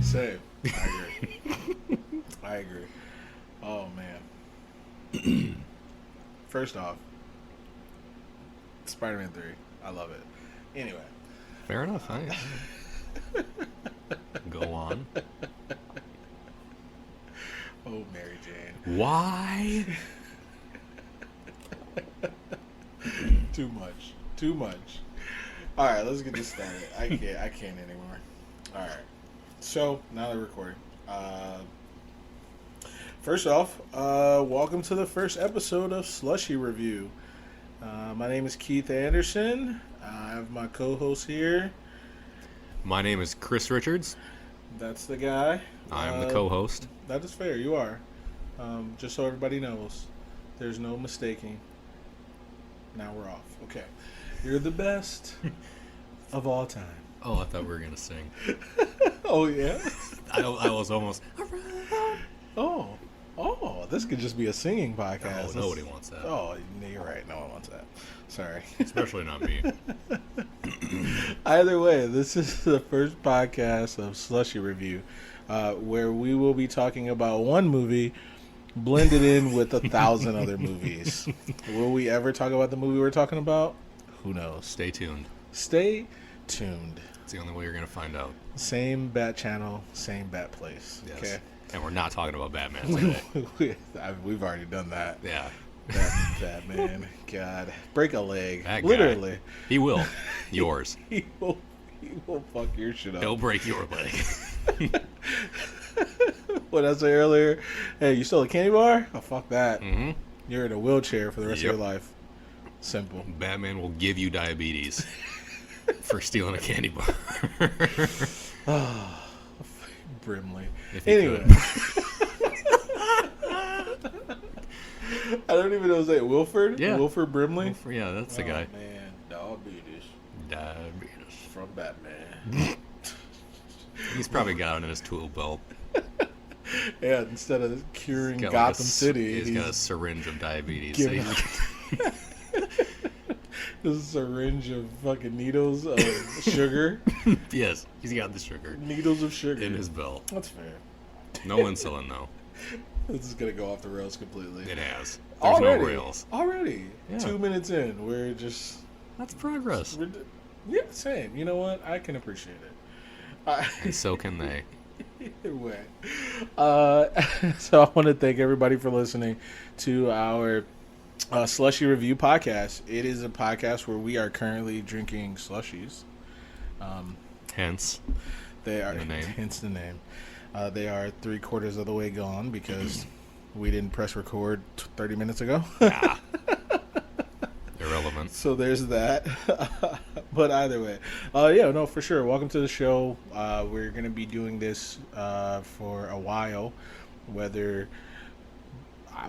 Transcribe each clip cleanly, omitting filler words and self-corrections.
Same. I agree. I agree. Oh, man. First off, Spider-Man 3. I love it. Anyway. Fair enough. Go on. Oh, Mary Jane. Why? Too much. Too much. All right, let's get this started. I can't anymore. All right. So, now they're recording. First off, welcome to the first episode of Slushie Review. My name is Keith Anderson. I have my co-host here. My name is Chris Richards. That's the guy. I'm the co-host. That is fair. You are. Just so everybody knows, there's no mistaking. Now we're off. Okay. You're the best of all time. Oh, I thought we were going to sing. Oh, yeah? I was almost... Oh, this could just be a singing podcast. Oh, nobody wants that. Oh, you're right. No one wants that. Sorry. Especially not me. Either way, this is the first podcast of Slushie Review, where we will be talking about one movie blended in with 1,000 other movies. Will we ever talk about the movie we're talking about? Who knows? Stay tuned. Stay tuned. It's the only way you're going to find out. Same bat channel, same bat place. Yes. Okay. And we're not talking about Batman today. We've already done that. Yeah. Batman. God. Break a leg. That guy. Literally. He will. Yours. He will fuck your shit up. He'll break your leg. What I say earlier? Hey, you stole a candy bar? Oh, fuck that. Mm-hmm. You're in a wheelchair for the rest of your life. Simple. Batman will give you diabetes for stealing a candy bar. Oh, Brimley. Anyway. I don't even know his name. Wilford? Yeah. Wilford Brimley? Yeah, that's the guy. Man, diabetes from Batman. He's probably got it in his tool belt. Yeah, instead of curing Got Gotham City, he's got a syringe of diabetes. giving a syringe of fucking needles of sugar. Yes, he's got the sugar Needles of sugar. in his belt. That's fair. No insulin, though. This is going to go off the rails completely. It has. There's no rails. Already. Yeah. 2 minutes in, we're just... That's progress. Yeah, same. You know what? I can appreciate it. And so can they. Either way. So I want to thank everybody for listening to our Slushie Review podcast. It is a podcast where we are currently drinking slushies. Hence They are, the name. hence the name. They are 3/4 of the way gone because we didn't press record 30 minutes ago. Ah. Irrelevant. So there's that. But either way, yeah, no, for sure. Welcome to the show. We're going to be doing this for a while, whether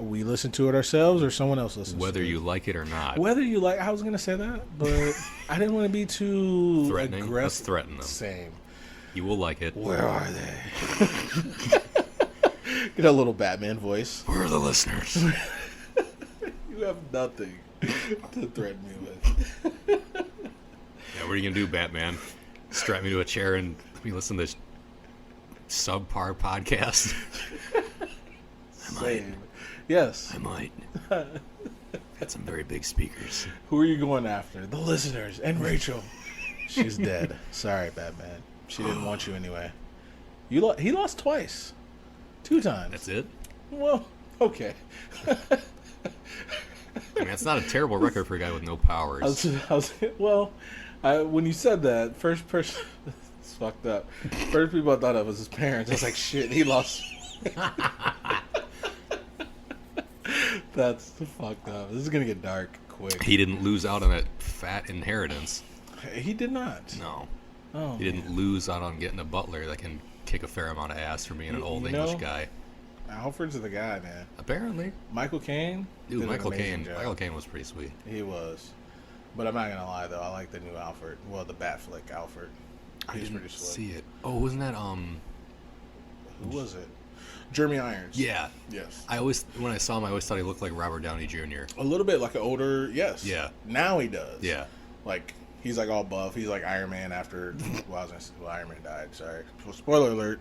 we listen to it ourselves or someone else listens Whether to it. you like it or not. Whether you like, I was going to say that, but I didn't want to be too Threatening. Let's aggressive. threaten them. Same. You will like it. Where are they? Get a little Batman voice. Where are the listeners? You have nothing to threaten me with. Yeah, what are you going to do, Batman? Strap me to a chair and let me listen to this subpar podcast? Same. Yes. I might. Got some very big speakers. Who are you going after? The listeners and Rachel. She's dead. Sorry, Batman. She didn't want you anyway. He lost twice. 2 times. That's it? Well, okay. I mean, it's not a terrible record for a guy with no powers. When you said that, first person, it's fucked up. First people I thought of was his parents. I was like, shit, he lost. That's fucked up. This is gonna get dark quick. He didn't lose out on that fat inheritance. He did not. No. Oh, He didn't lose out on getting a butler that can kick a fair amount of ass for being an old English guy. Alfred's the guy, man. Apparently. Michael Caine. Dude, did an Michael amazing Caine. job. Michael Caine was pretty sweet. He was. But I'm not gonna lie though, I like the new Alfred. Well, the Bat flick Alfred. I He's didn't pretty slick. see it. Oh, wasn't that Who was it? Jeremy Irons. Yeah. Yes. When I saw him, I always thought he looked like Robert Downey Jr. A little bit like an older. Yes. Yeah. Now he does. Yeah. Like he's like all buff. He's like Iron Man after. Iron Man died. Sorry. Spoiler alert.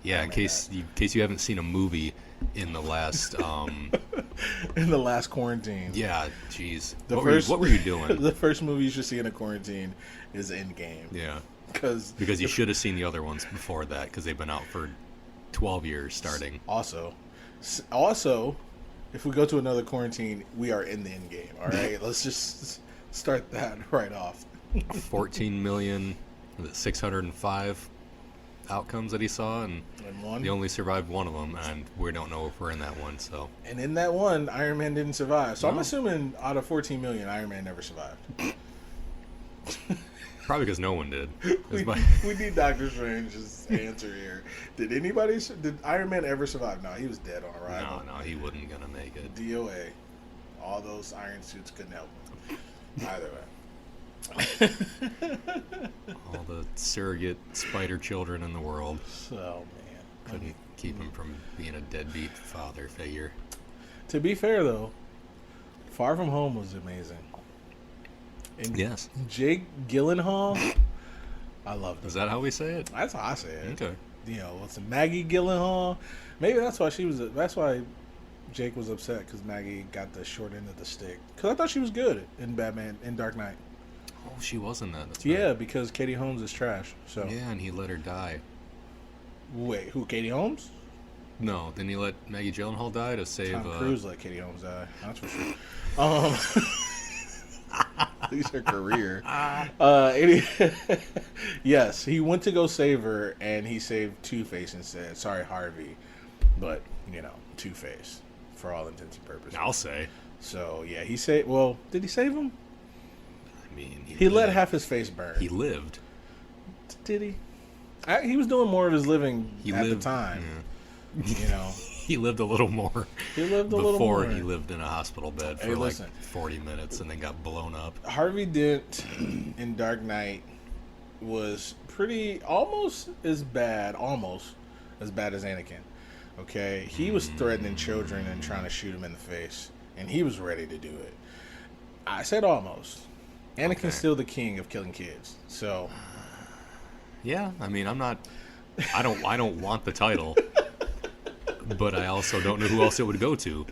Yeah, in case you haven't seen a movie in the last in the last quarantine. Yeah, jeez. What were you doing? The first movie you should see in a quarantine is Endgame. Yeah. Because you should have seen the other ones before that, because they've been out for 12 years starting. Also, if we go to another quarantine, we are in the Endgame. All right, let's just start that right off. 14,605 outcomes that he saw, and he only survived one of them, and we don't know if we're in that one. So, and in that one, Iron Man didn't survive. So I'm assuming out of 14 million, Iron Man never survived. Probably because no one did. We need Doctor Strange's answer here. Did Iron Man ever survive? No, he was dead on arrival. No, he wasn't gonna make it. DOA, all those iron suits couldn't help him. Either way. All the surrogate spider children in the world. So, man. Couldn't keep him from being a deadbeat father figure. To be fair, though, Far From Home was amazing. And yes. Jake Gyllenhaal, I loved him. Is that how we say it? That's how I say it. Okay. What's Maggie Gyllenhaal? Maybe that's why that's why Jake was upset, because Maggie got the short end of the stick. Because I thought she was good in Dark Knight. Oh, she was in that. That's right. Yeah, because Katie Holmes is trash. So yeah, and he let her die. Wait, who? Katie Holmes? No, didn't he let Maggie Gyllenhaal die to save? Tom Cruise let Katie Holmes die. That's for sure. At least her career. Yes, he went to go save her, and he saved Two-Face instead. Sorry, Harvey, but Two-Face for all intents and purposes. I'll say. So yeah, he saved. Well, did he save him? I mean, he let half his face burn. He lived. Did he? He was doing more of his living at the time. Yeah. He lived a little more. He lived a little more. Before he lived in a hospital bed for 40 minutes and then got blown up. Harvey Dent in Dark Knight was almost as bad as Anakin. Okay? He was threatening children and trying to shoot him in the face. And he was ready to do it. I said almost. Anakin's still the king of killing kids. So yeah, I mean, I don't want the title. But I also don't know who else it would go to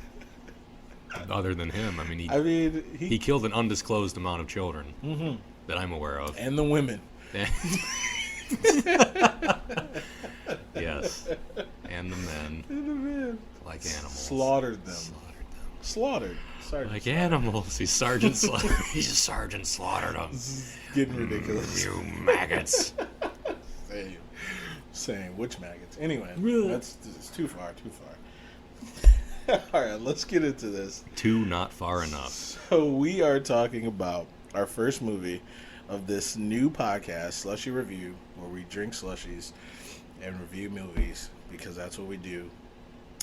other than him. I mean, he killed an undisclosed amount of children that I'm aware of. And the women. Yes. And the men. Like animals. Slaughtered them. Slaughtered. Sergeant like animals. He's Sergeant Slaughter. He's a Sergeant slaughtered them. This is getting ridiculous. You maggots. Saying which maggots. Anyway, it's too far. All right, let's get into this. Not far enough. So we are talking about our first movie of this new podcast, Slushie Review, where we drink slushies and review movies, because that's what we do.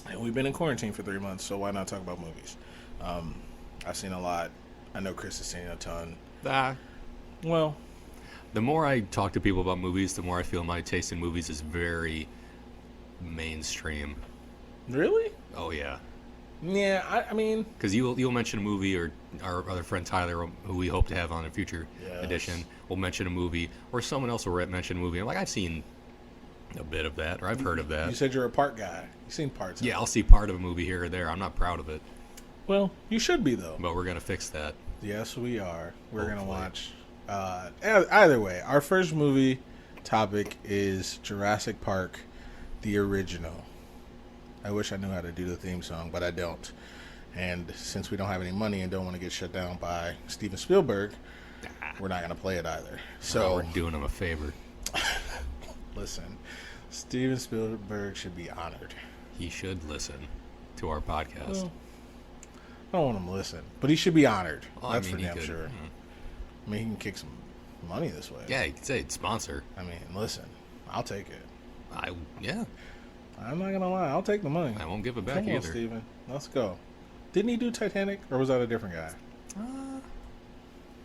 And we've been in quarantine for 3 months, so why not talk about movies? I've seen a lot. I know Chris has seen a ton. Well, the more I talk to people about movies, the more I feel my taste in movies is very mainstream. Really? Oh, yeah. Yeah, I mean... Because you'll mention a movie, or our other friend Tyler, who we hope to have on a future edition, will mention a movie, or someone else will mention a movie. I'm like, I've seen a bit of that, or I've heard of that. You said you're a part guy. You've seen parts of it. Yeah, I'll see part of a movie here or there. I'm not proud of it. Well, you should be, though. But we're going to fix that. Yes, we are. We're going to watch... either way, our first movie topic is Jurassic Park, the original. I wish I knew how to do the theme song, but I don't. And since we don't have any money and don't want to get shut down by Steven Spielberg, we're not going to play it either. So we're doing him a favor. Listen, Steven Spielberg should be honored. He should listen to our podcast. Well, I don't want him to listen, but he should be honored. Well, that's for damn sure. I mean, he can kick some money this way. Yeah, you could say sponsor. I mean, listen, I'll take it. Yeah. I'm not gonna lie, I'll take the money. I won't give it back either. Come on, Steven. Let's go. Didn't he do Titanic, or was that a different guy?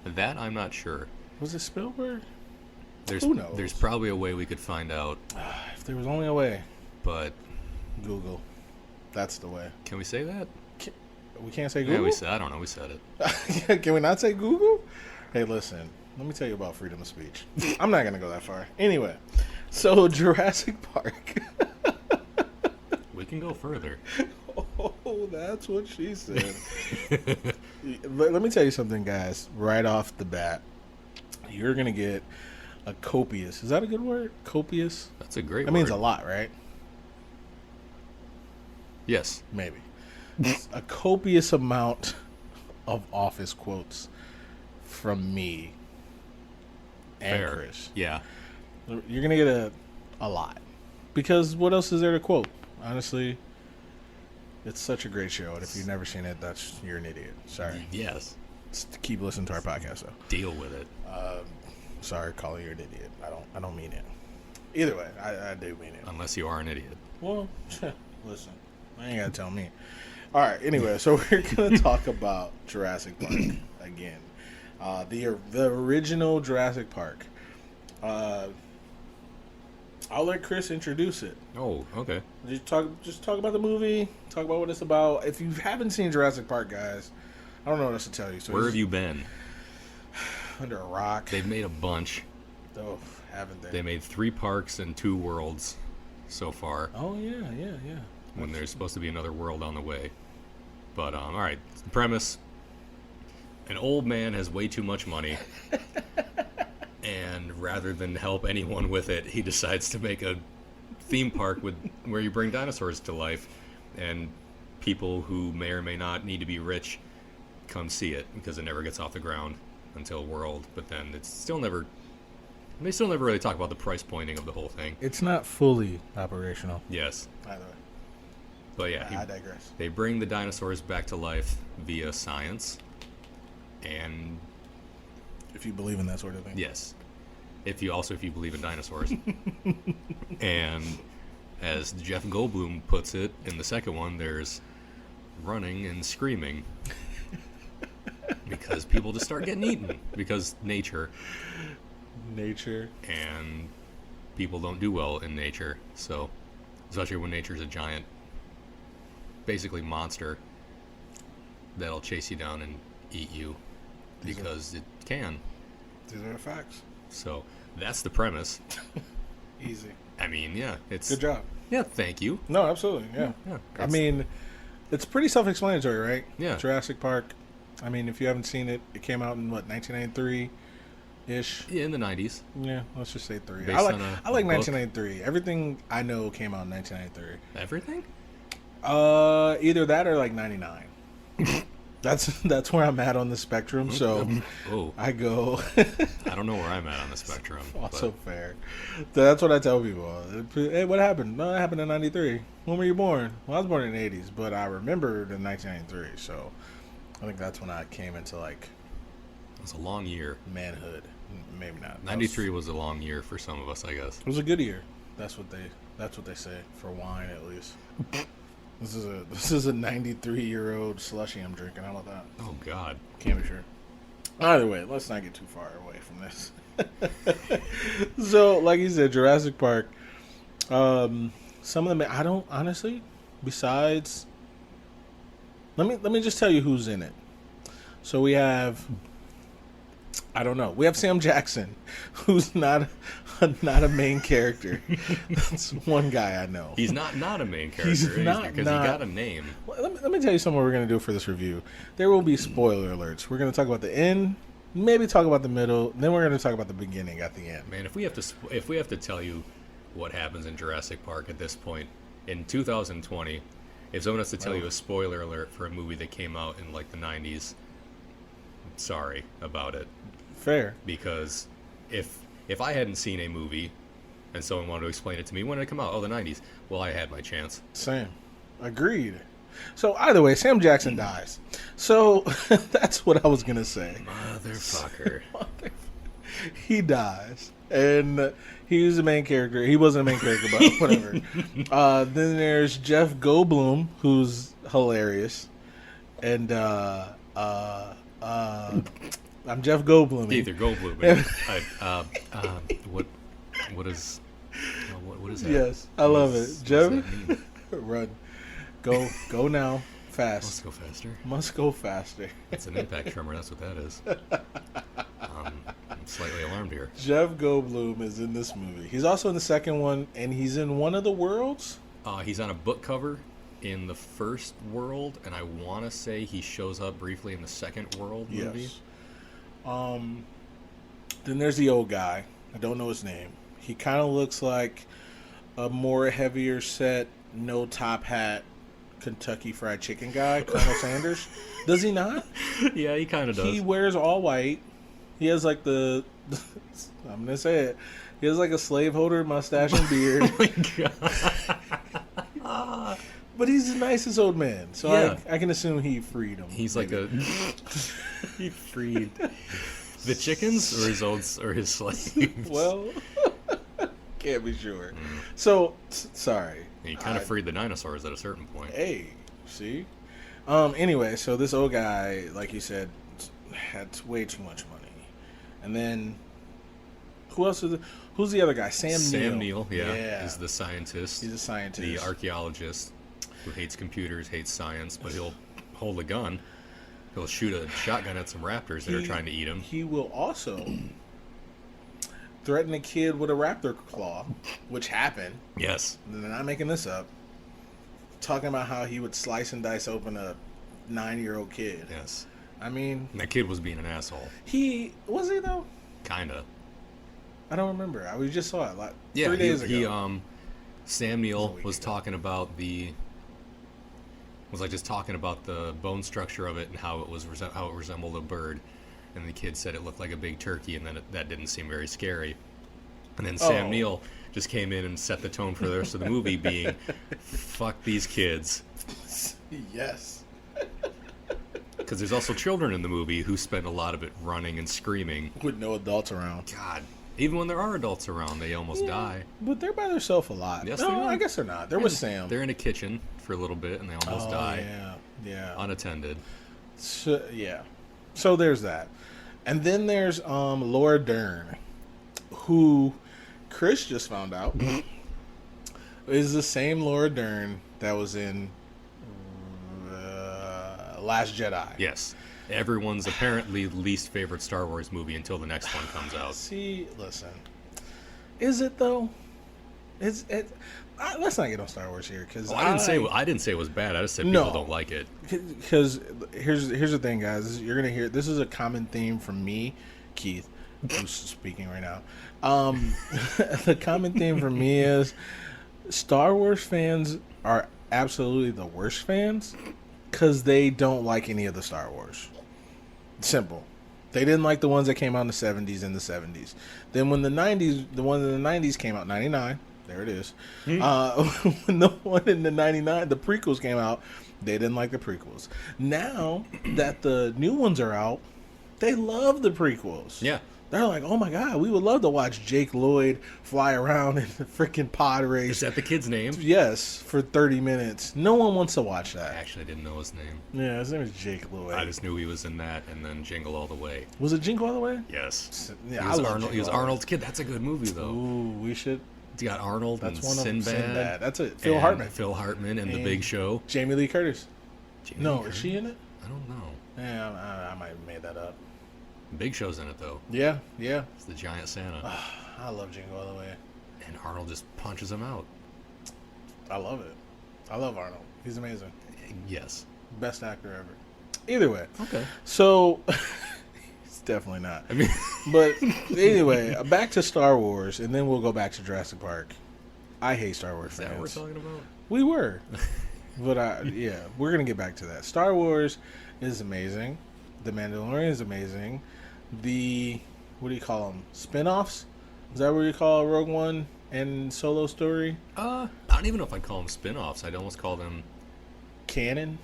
That I'm not sure. Was it Spielberg? Who knows? There's probably a way we could find out. If there was only a way. But Google. That's the way. Can we say that? We can't say Google? Yeah, I don't know. We said it. Can we not say Google? Hey, listen. Let me tell you about freedom of speech. I'm not going to go that far. Anyway, so Jurassic Park. can go further. Oh, that's what she said. Let me tell you something, guys. Right off the bat, you're going to get a copious. Is that a good word? Copious? That's a great word. That means a lot, right? Yes. Maybe. A copious amount of office quotes from me and Fair. Chris. Yeah. You're going to get a lot. Because what else is there to quote? Honestly, it's such a great show. And if you've never seen it, you're an idiot. Sorry. Yes. Keep listening to our podcast, though. Deal with it. Sorry, calling you an idiot. I don't mean it. Either way, I do mean it. Unless you are an idiot. Well, listen, I ain't gotta tell me. All right. Anyway, so we're gonna talk about Jurassic Park again. The original Jurassic Park. I'll let Chris introduce it. Oh, okay. Just talk about the movie. Talk about what it's about. If you haven't seen Jurassic Park, guys, I don't know what else to tell you. So where have you been? Under a rock. They've made a bunch. Oh, haven't they? They made 3 parks and 2 worlds so far. Oh yeah. When there's supposed to be another world on the way. But all right, the premise: an old man has way too much money. And rather than help anyone with it, he decides to make a theme park where you bring dinosaurs to life, and people who may or may not need to be rich come see it because it never gets off the ground until World. But then they still never really talk about the price pointing of the whole thing. It's not fully operational. Yes. Either way. But yeah, I digress. They bring the dinosaurs back to life via science, and if you believe in that sort of thing. Yes. If you believe in dinosaurs. And as Jeff Goldblum puts it in the second one, there's running and screaming. Because people just start getting eaten. Because nature. And people don't do well in nature. So, especially when nature's a giant, basically monster that'll chase you down and eat you. Because it can. These are the facts. So that's the premise. Easy. I mean, yeah, it's good job. Yeah, thank you. No, absolutely. Yeah. I mean, it's pretty self-explanatory, right? Yeah. Jurassic Park. I mean, if you haven't seen it, it came out in 1993 ish. Yeah, in the 90s. Yeah, let's just say 3. Based I like on a 1993. Everything I know came out in 1993. Everything? Either that or like 99. That's where I'm at on the spectrum. So I go. I don't know where I'm at on the spectrum. Also fair. So that's what I tell people. Hey, what happened? No, it happened in 93. When were you born? Well, I was born in the 80s, but I remembered in 1993. So I think that's when I came into like. It was a long year. Manhood. Maybe not. 93 was a long year for some of us, I guess. It was a good year. That's what they say for wine, at least. This is a 93-year-old Slushie I'm drinking. How about that? Oh God, can't be sure. Either way, let's not get too far away from this. So, like you said, Jurassic Park. Some of them I don't honestly. Besides, let me just tell you who's in it. So we have. I don't know. We have Sam Jackson, who's not a main character. That's one guy I know. He's not a main character. He's not because he got a name. Well, let me tell you something. What we're going to do for this review. There will be spoiler alerts. We're going to talk about the end, maybe talk about the middle, then we're going to talk about the beginning at the end. Man, if we have to tell you what happens in Jurassic Park at this point in 2020, if someone has to tell you a spoiler alert for a movie that came out in like the 90s, sorry about it. Fair. Because if I hadn't seen a movie and someone wanted to explain it to me, when did it come out? Oh, the 90s. Well, I had my chance. Same. Agreed. So either way, Sam Jackson dies. So that's what I was going to say. Motherfucker. He dies. And he's the main character. He wasn't a main character, but whatever. Then there's Jeff Goldblum, who's hilarious. And I'm Jeff Goldblum. Either Goldblum. What is that? Yes, I love it. Jeff, run, go now, fast. Must go faster. Must go faster. It's an impact tremor. That's what that is. I'm slightly alarmed here. Jeff Goldblum is in this movie. He's also in the second one, and he's in one of the worlds. He's on a book cover in the first World, and I want to say he shows up briefly in the second World movie. Yes. Then there's the old guy. I don't know his name. He kind of looks like a more heavier set, no top hat, Kentucky Fried Chicken guy, Colonel Sanders. Does he not? Yeah, he kind of does. He wears all white. He has like I'm gonna say it. He has like a slaveholder mustache and beard. Oh my god! But he's the nicest old man, so Yeah. I can assume he freed him. He's like he freed the chickens or his slaves. Well, can't be sure. So sorry. He kind of freed the dinosaurs at a certain point. Hey, see. Anyway, so this old guy, like you said, had way too much money, and then who else is? Who's the other guy? Sam Neill, yeah, is the scientist. He's a scientist. The archaeologist who hates computers, hates science, but he'll hold a gun. He'll shoot a shotgun at some raptors that are trying to eat him. He will also threaten a kid with a raptor claw, which happened. Yes. They're not making this up. Talking about how he would slice and dice open a 9-year-old kid. Yes. I mean, that kid was being an asshole. Was he though? Kinda. I don't remember. We just saw it 3 days ago. Sam Neill was talking about just talking about the bone structure of it and how it resembled a bird, and the kid said it looked like a big turkey, and then that didn't seem very scary. And then Sam Neill just came in and set the tone for the rest of the movie, being, "Fuck these kids." Yes. Because there's also children in the movie who spend a lot of it running and screaming With no adults around. God, even when there are adults around, they almost die. But they're by themselves a lot. Yes, no, they are. I guess they're not. They're with Sam. They're in a kitchen for a little bit, and they almost die. Yeah. Unattended. So, yeah. So there's that. And then there's Laura Dern, who Chris just found out is the same Laura Dern that was in Last Jedi. Yes. Everyone's apparently least favorite Star Wars movie until the next one comes out. See, listen. Is it though? Let's not get on Star Wars here because I didn't say it was bad. I just said people don't like it. Because here's the thing, guys. You're gonna hear this is a common theme from me, Keith, who's speaking right now. The common theme for me is Star Wars fans are absolutely the worst fans because they don't like any of the Star Wars. Simple. They didn't like the ones that came out in the 70s and the 70s. Then when the ones in the 90s came out, 99, there it is. When the one in the 99, the prequels came out, they didn't like the prequels. Now that the new ones are out, they love the prequels. Yeah. They're like, oh my God, we would love to watch Jake Lloyd fly around in the freaking pod race. Is that the kid's name? Yes, for 30 minutes. No one wants to watch that. I actually didn't know his name. Yeah, his name is Jake Lloyd. I just knew he was in that and then Jingle All the Way. Was it Jingle All the Way? Yes. Yeah, he was Arnold's kid. That's a good movie, though. Ooh, we should. It's got Arnold That's and one of them. Sinbad. That's it. Phil Hartman and The Big Show. Jamie Lee Curtis. Jamie No, Lee Curtis? is she in it? I don't know. Yeah, I might have made that up. Big Show's in it, though. Yeah. It's the giant Santa. I love Jingle All the Way. And Arnold just punches him out. I love it. I love Arnold. He's amazing. Yes. Best actor ever. Either way. Okay. So, it's definitely not. I mean, but anyway, back to Star Wars, and then we'll go back to Jurassic Park. I hate Star Wars is that fans. what we're talking about? We were. But we're going to get back to that. Star Wars is amazing. The Mandalorian is amazing. The, what do you call them? Spin-offs? Is that what you call Rogue One and Solo Story? I don't even know if I'd call them spin-offs. I'd almost call them Canon?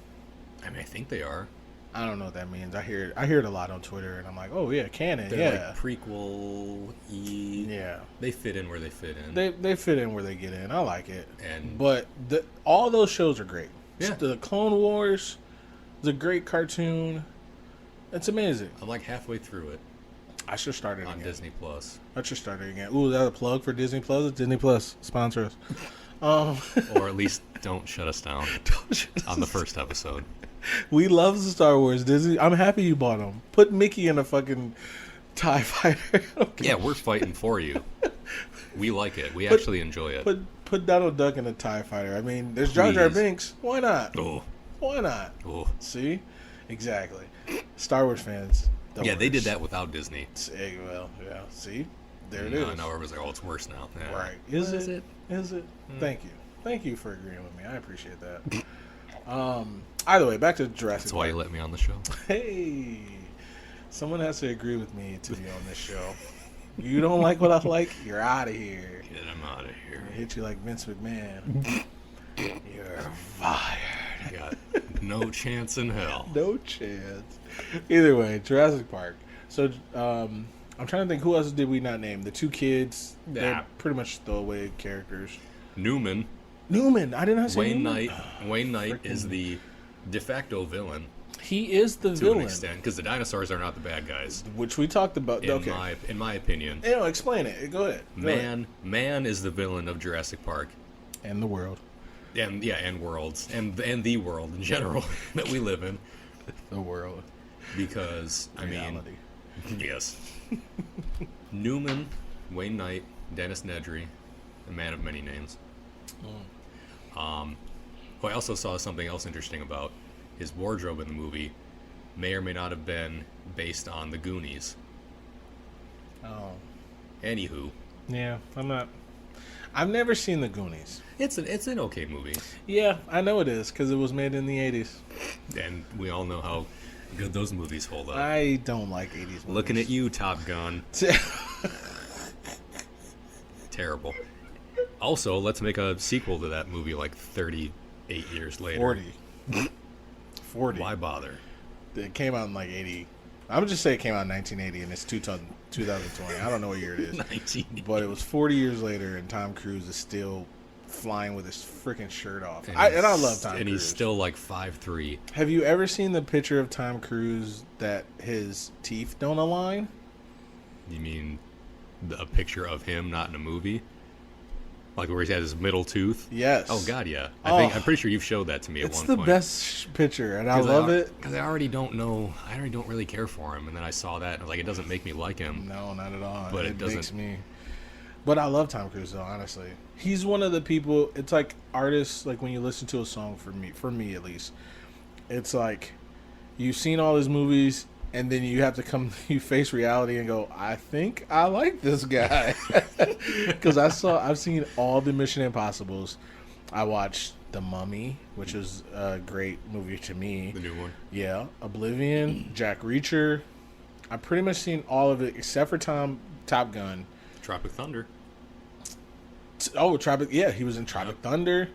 I mean, I think they are. I don't know what that means. I hear it a lot on Twitter, and I'm like, oh yeah, canon. They're yeah, like prequel-y. Yeah, they fit in where they fit in. They fit in where they get in. I like it. And but all those shows are great. Yeah, the Clone Wars is a great cartoon. It's amazing. I'm like halfway through it. I should start it on again. Disney Plus. I should start it again. Ooh, is that a plug for Disney Plus? Disney Plus sponsor us. Or at least don't shut us down on the first episode. We love the Star Wars. Disney. I'm happy you bought them. Put Mickey in a fucking TIE fighter. Yeah, we're fighting for you. We like it. We actually enjoy it. Put put Donald Duck in a TIE fighter. I mean, there's Jar Jar Binks. Why not? Oh. Why not? Oh. See? Exactly. Star Wars fans. Yeah, they did that without Disney. Well, yeah. See? There it is. Now everyone's like, oh, it's worse now. Yeah. Right. Is it? Is it? Thank you. Thank you for agreeing with me. I appreciate that. Either way, back to Jurassic Park. That's why you let me on the show. Hey. Someone has to agree with me to be on this show. You don't like what I like? You're out of here. Get him out of here. I hit you like Vince McMahon. You're fired. Got no chance in hell. No chance. Either way, Jurassic Park. So, I'm trying to think, who else did we not name? The two kids. They're pretty much throwaway characters. Newman. I did not say Wayne Newman. Knight. Wayne Knight is the de facto villain. He is the villain. To an extent, because the dinosaurs are not the bad guys. Which we talked about. In my opinion. Explain it. Go ahead. Man is the villain of Jurassic Park. And the world. And worlds. And the world in general that we live in. The world. Because, reality. Yes. Newman, Wayne Knight, Dennis Nedry, a man of many names. I also saw something else interesting about his wardrobe in the movie. May or may not have been based on the Goonies. Oh. Anywho. Yeah, I've never seen the Goonies. It's an okay movie. Yeah, I know it is, because it was made in the 80s. And we all know how good those movies hold up. I don't like 80s movies. Looking at you, Top Gun. Terrible. Also, let's make a sequel to that movie like 38 years later. 40. Why bother? It came out in like 80. I would just say it came out in 1980 and it's 2020. I don't know what year it is. 1980. But it was 40 years later and Tom Cruise is still flying with his freaking shirt off. And I love Tom Cruise. And he's still like 5'3". Have you ever seen the picture of Tom Cruise that his teeth don't align? You mean a picture of him, not in a movie? Like where he has his middle tooth? Yes. Oh, God, yeah. I'm pretty sure you've showed that to me at one point. It's the best picture, and I love it. Because I already don't really care for him. And then I saw that, and I was like, it doesn't make me like him. No, not at all. But it doesn't. Makes me... But I love Tom Cruise, though, honestly. He's one of the people, it's like artists, like when you listen to a song, for me at least, it's like you've seen all his movies, and then you have to you face reality and go, I think I like this guy. Because I've seen all the Mission Impossibles. I watched The Mummy, which was a great movie to me. The new one. Yeah. Oblivion, Jack Reacher. I've pretty much seen all of it except for Top Gun. Tropic Thunder. Oh, he was in Tropic Thunder.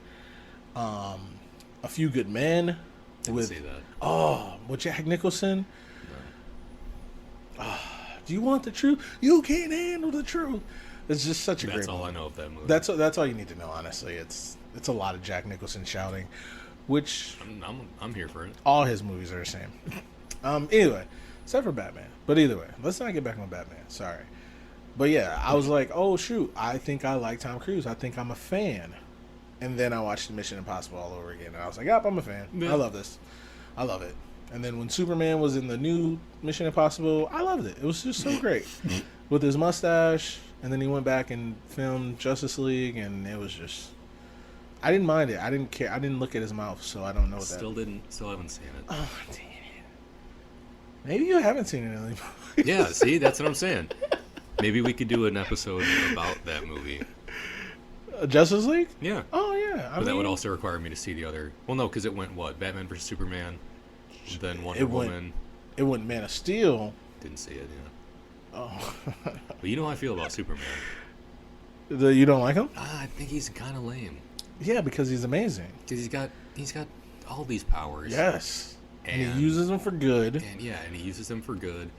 A Few Good Men. Didn't see that. Oh, with Jack Nicholson. Do you want the truth? You can't handle the truth. It's just such a great movie. That's all I know of that movie. That's all you need to know, honestly. It's a lot of Jack Nicholson shouting, which I'm here for it. All his movies are the same. Anyway, except for Batman. But either way, let's not get back on Batman. Sorry. But yeah, I was like, oh shoot, I think I like Tom Cruise. I think I'm a fan. And then I watched Mission Impossible all over again, and I was like, yep, I'm a fan. Yeah. I love this. I love it. And then when Superman was in the new Mission Impossible, I loved it. It was just so great. With his mustache, and then he went back and filmed Justice League, and it was just... I didn't mind it. I didn't care. I didn't look at his mouth, so I don't know what Still haven't seen it. Oh, damn it. Maybe you haven't seen it, Ellie. Yeah, see? That's what I'm saying. Maybe we could do an episode about that movie. Justice League? Yeah. Oh, yeah. But that would also require me to see the other... Well, no, because it went, what? Batman vs. Superman... Then Wonder Woman. It went Man of Steel. Didn't see it, yeah. Oh. But you know how I feel about Superman. You don't like him? I think he's kind of lame. Yeah, because he's amazing. Because he's got all these powers. Yes. And he uses them for good. And he uses them for good.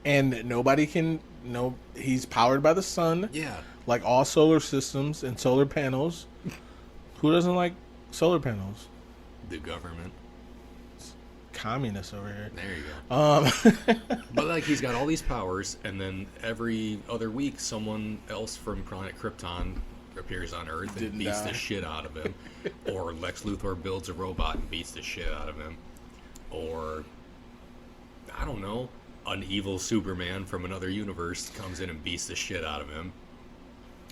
And nobody can know he's powered by the sun. Yeah. Like all solar systems and solar panels. Who doesn't like solar panels? The government. Communist over here. There you go. But But like he's got all these powers, and then every other week someone else from planet Krypton appears on Earth and beats the shit out of him. Or Lex Luthor builds a robot and beats the shit out of him. Or I don't know, an evil Superman from another universe comes in and beats the shit out of him.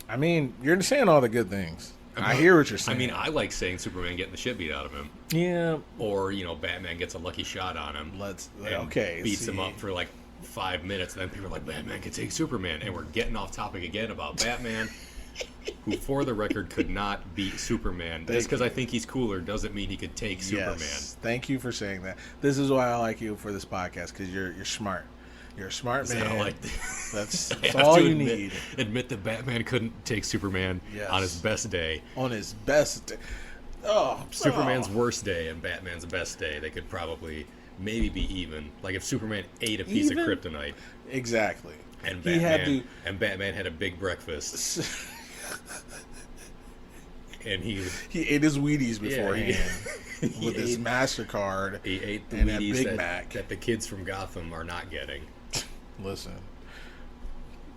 I mean, you're saying all the good things. I hear what you're saying. I mean, I like saying Superman getting the shit beat out of him. Yeah. Or, Batman gets a lucky shot on him. Beats him up for like 5 minutes, and then people are like, Batman can take Superman. And we're getting off topic again about Batman, who, for the record, could not beat Superman. Just because I think he's cooler doesn't mean he could take Superman. Thank you for saying that. This is why I like you for this podcast, because you're smart. You're a smart man. That's all you need. Admit that Batman couldn't take Superman on his best day. On his best day. Superman's worst day and Batman's best day. They could probably maybe be even. Like if Superman ate a piece of kryptonite. Exactly. And Batman had a big breakfast. And he ate his Wheaties beforehand with his MasterCard. He ate the and Wheaties Big Mac that the kids from Gotham are not getting. Listen,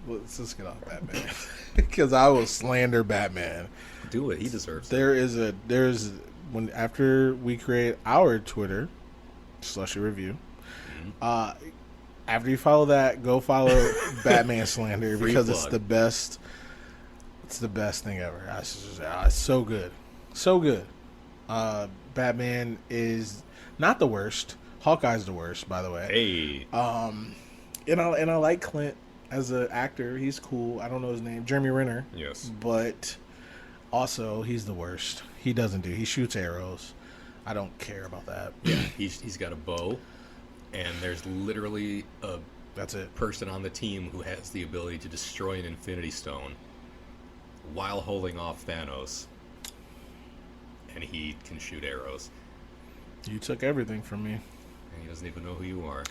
let's just get off Batman because I will slander Batman. Do it. He deserves it. After we create our Twitter, Slushie Review. Mm-hmm. After you follow that, go follow Batman slander because it's the best. It's the best thing ever. It's so good, so good. Batman is not the worst. Hawkeye's the worst, by the way. Hey. And I like Clint as an actor. He's cool. I don't know his name. Jeremy Renner. Yes. But also, he's the worst. He shoots arrows. I don't care about that. Yeah. He's got a bow, and there's literally that's it. Person on the team who has the ability to destroy an Infinity Stone while holding off Thanos. And he can shoot arrows. You took everything from me. And he doesn't even know who you are.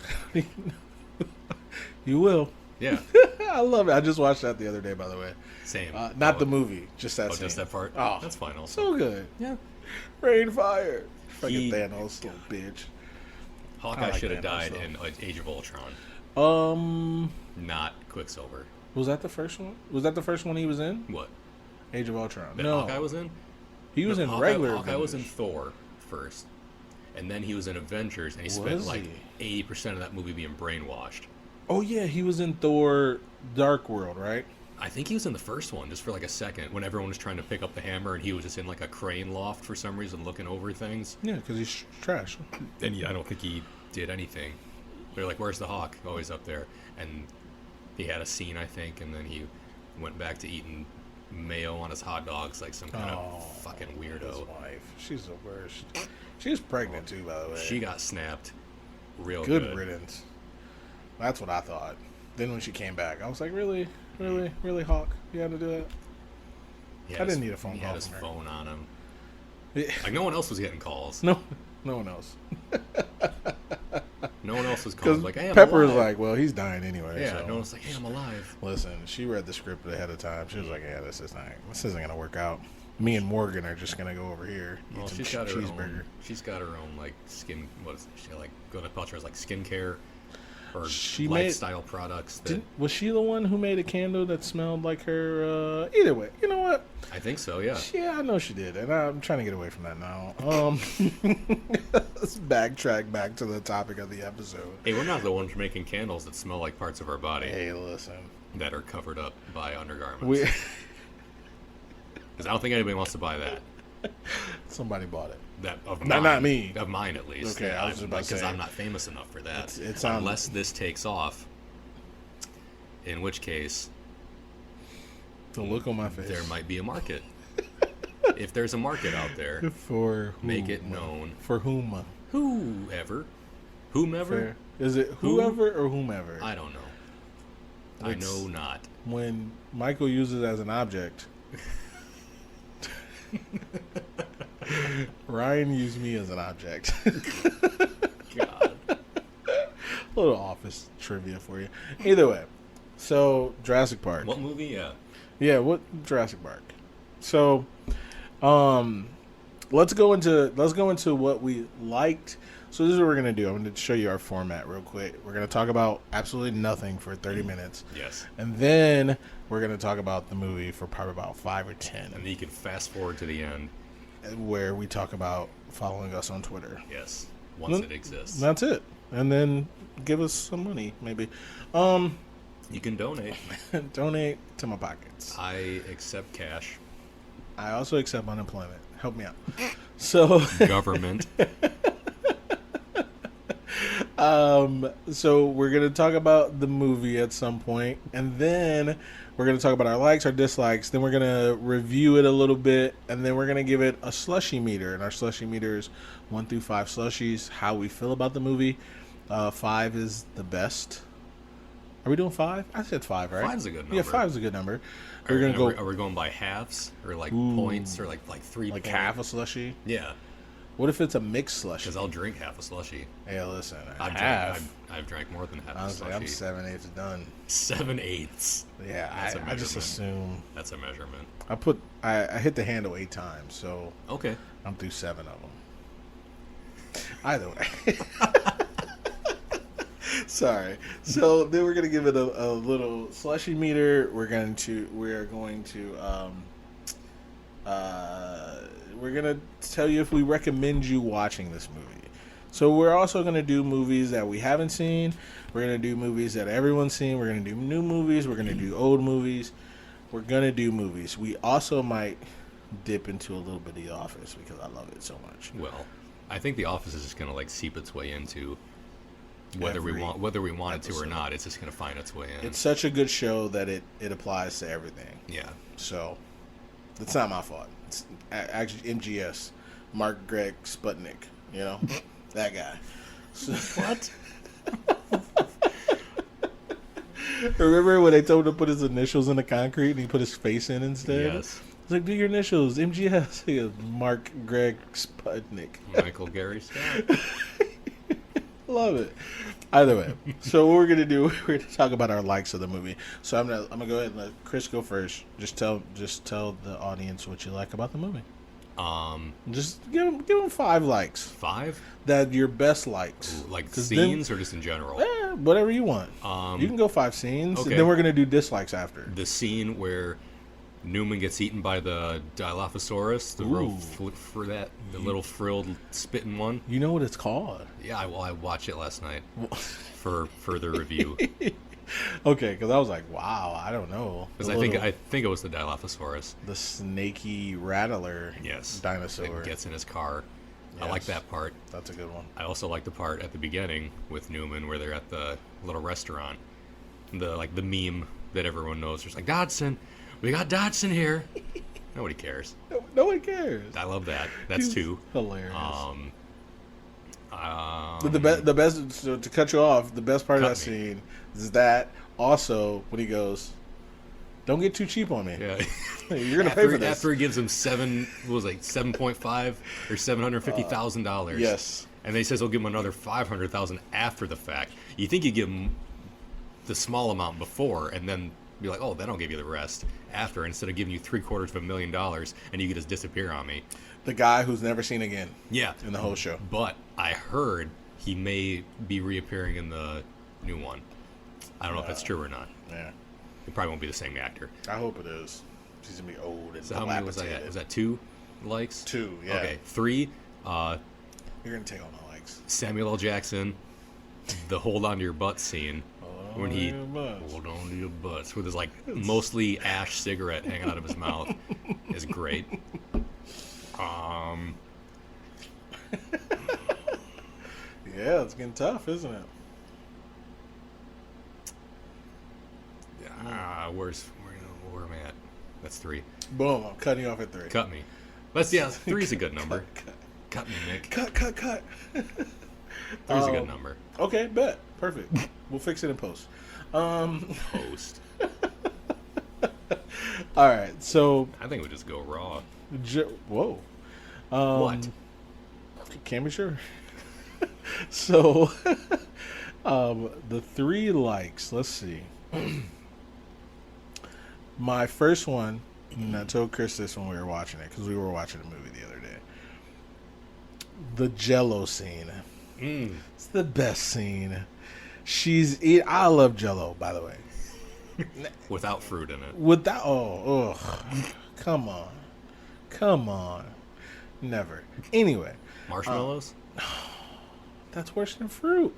You will. Yeah. I love it. I just watched that the other day, by the way. Same. Not the movie, just that scene. Just that part? Oh, that's fine also. So good. Yeah. Rain, fire. Fucking Thanos, little bitch. Hawkeye should have died in Age of Ultron. Not Quicksilver. Was that the first one? Was that the first one he was in? What? Age of Ultron. That Hawkeye was in? He was in regular Hawkeye was in Thor first. And then he was in Avengers, and he spent 80% of that movie being brainwashed. Oh, yeah, he was in Thor Dark World, right? I think he was in the first one, just for like a second, when everyone was trying to pick up the hammer, and he was just in like a crane loft for some reason, looking over things. Yeah, because he's trash. And I don't think he did anything. They're like, where's the Hawk? Oh, he's up there. And he had a scene, I think, and then he went back to eating mayo on his hot dogs like some kind of fucking weirdo. His wife. She's the worst. She was pregnant too, by the way. She got snapped real good. Good riddance. That's what I thought. Then when she came back, I was like, really, Hawk? You had to do it? I didn't need a phone call. He had his phone on him. Yeah. Like no one else was getting calls. No one else. No one else was calling. Like, hey, I'm Pepper alive. was like, well, he's dying anyway. Yeah, so. no one's like, hey, I'm alive. Listen, she read the script ahead of time. She was like, yeah, this isn't gonna work out. Me and Morgan are just gonna go over here. Well, she's got her own. She's got her own like skin. What is she like? Gwyneth Paltrow's like skincare or lifestyle products. Was she the one who made a candle that smelled like her? Either way, you know what? I think so. Yeah. Yeah, I know she did, and I'm trying to get away from that now. Let's backtrack back to the topic of the episode. Hey, we're not the ones making candles that smell like parts of our body. Hey, listen. That are covered up by undergarments. Because I don't think anybody wants to buy that. Somebody bought it. Not me. Of mine, at least. Okay, I was about to say. Because I'm not famous enough for that. It's unless this takes off. In which case... The look on my face. There might be a market. If there's a market out there... For whom? Make it known. For whom? Whoever. Whomever? Fair. Is it whoever or whomever? I don't know. I know not. When Michael uses it as an object... Ryan used me as an object. God. A little office trivia for you. Either way, so Jurassic Park. What movie? Yeah, what Jurassic Park. So, let's go into what we liked. So this is what we're gonna do. I'm gonna show you our format real quick. We're gonna talk about absolutely nothing for 30 minutes. Yes. And then we're gonna talk about the movie for probably about 5 or 10. And then you can fast forward to the end, where we talk about following us on Twitter. Yes. Once it exists. That's it. And then give us some money, maybe. You can donate. Donate to my pockets. I accept cash. I also accept unemployment. Help me out. So government. So we're gonna talk about the movie at some point, and then we're gonna talk about our likes, our dislikes. Then we're gonna review it a little bit, and then we're gonna give it a slushie meter. And our slushie meter is 1 through 5 slushies. How we feel about the movie. 5 is the best. Are we doing 5? I said 5, right? 5's a good number. Yeah, 5's a good number. We're gonna go. Are we going by halves or like points or like 3? Like half a slushie? Yeah. What if it's a mixed slushie? Because I'll drink half a slushie. Hey, listen, I've drank more than half a slushie. I'm 7/8 done. 7/8. Yeah, I just assume that's a measurement. I hit the handle 8 times, so okay, I'm through 7 of them. Either way. Sorry. So then we're gonna give it a little slushy meter. We're going to tell you if we recommend you watching this movie. So we're also gonna do movies that we haven't seen. We're gonna do movies that everyone's seen. We're gonna do new movies. We're gonna do old movies. We're gonna do movies. We also might dip into a little bit of The Office because I love it so much. Well, I think The Office is just gonna like seep its way into. Whether we want it to or not, it's just going to find its way in. It's such a good show that it applies to everything. Yeah. So, it's not my fault. It's actually MGS, Mark Greg Sputnik, you know? That guy. So, what? Remember when they told him to put his initials in the concrete and he put his face in instead? Yes. It's like, do your initials, MGS. He goes, Mark Greg Sputnik. Michael Gary Scott. Love it. Either way, so what we're gonna do, we're gonna talk about our likes of the movie. So I'm gonna go ahead and let Chris go first. Just tell the audience what you like about the movie. Just give them 5 likes. 5? That your best likes. Ooh, like scenes or just in general? Yeah, whatever you want. You can go 5 scenes, okay. And then we're gonna do dislikes after. The scene where Newman gets eaten by the Dilophosaurus, the little frilled spitting one. You know what it's called? Yeah, I watched it last night for further review. Okay, because I was like, wow, I don't know. Because I think it was the Dilophosaurus, the snaky rattler. Yes, dinosaur that gets in his car. Yes. I like that part. That's a good one. I also like the part at the beginning with Newman where they're at the little restaurant. The meme that everyone knows. There's like, Dodson. We got Dodson here. Nobody cares. No one cares. I love that. That's He's 2. Hilarious. The best. So to cut you off, the best part of that scene is that also when he goes, "Don't get too cheap on me." Yeah, you're gonna pay for this. After he gives him $7.5 or $750,000. Yes. And then he says he'll give him another $500,000 after the fact. You think you give him the small amount before, and then be like, oh, then I'll give you the rest after, instead of giving you $750,000 and you could just disappear on me. The guy who's never seen again. Yeah. In the whole show. But I heard he may be reappearing in the new one. I don't know if that's true or not. Yeah. It probably won't be the same actor. I hope it is. He's going to be old and so how many was I at? Was that 2 likes? 2, yeah. Okay. 3. You're going to take all my likes. Samuel L. Jackson, the hold on to your butt scene. When he hold on to your butts with his like mostly ash cigarette hanging out of his mouth is great. Yeah, it's getting tough, isn't it? Where am I at? That's 3. Boom! I'm cutting you off at 3. Cut me. 3's a good number. Cut me, Nick. Cut. 3's a good number. Okay, bet. Perfect. We'll fix it in post. Post. All right, so I think we just go raw. Whoa. What? Can't be sure. So, the 3 likes. Let's see. My first one, and I told Chris this when we were watching it because we were watching a movie the other day. The Jello scene. It's the best scene. I love Jello, by the way. Without fruit in it. Come on. Never. Anyway. Marshmallows? That's worse than fruit.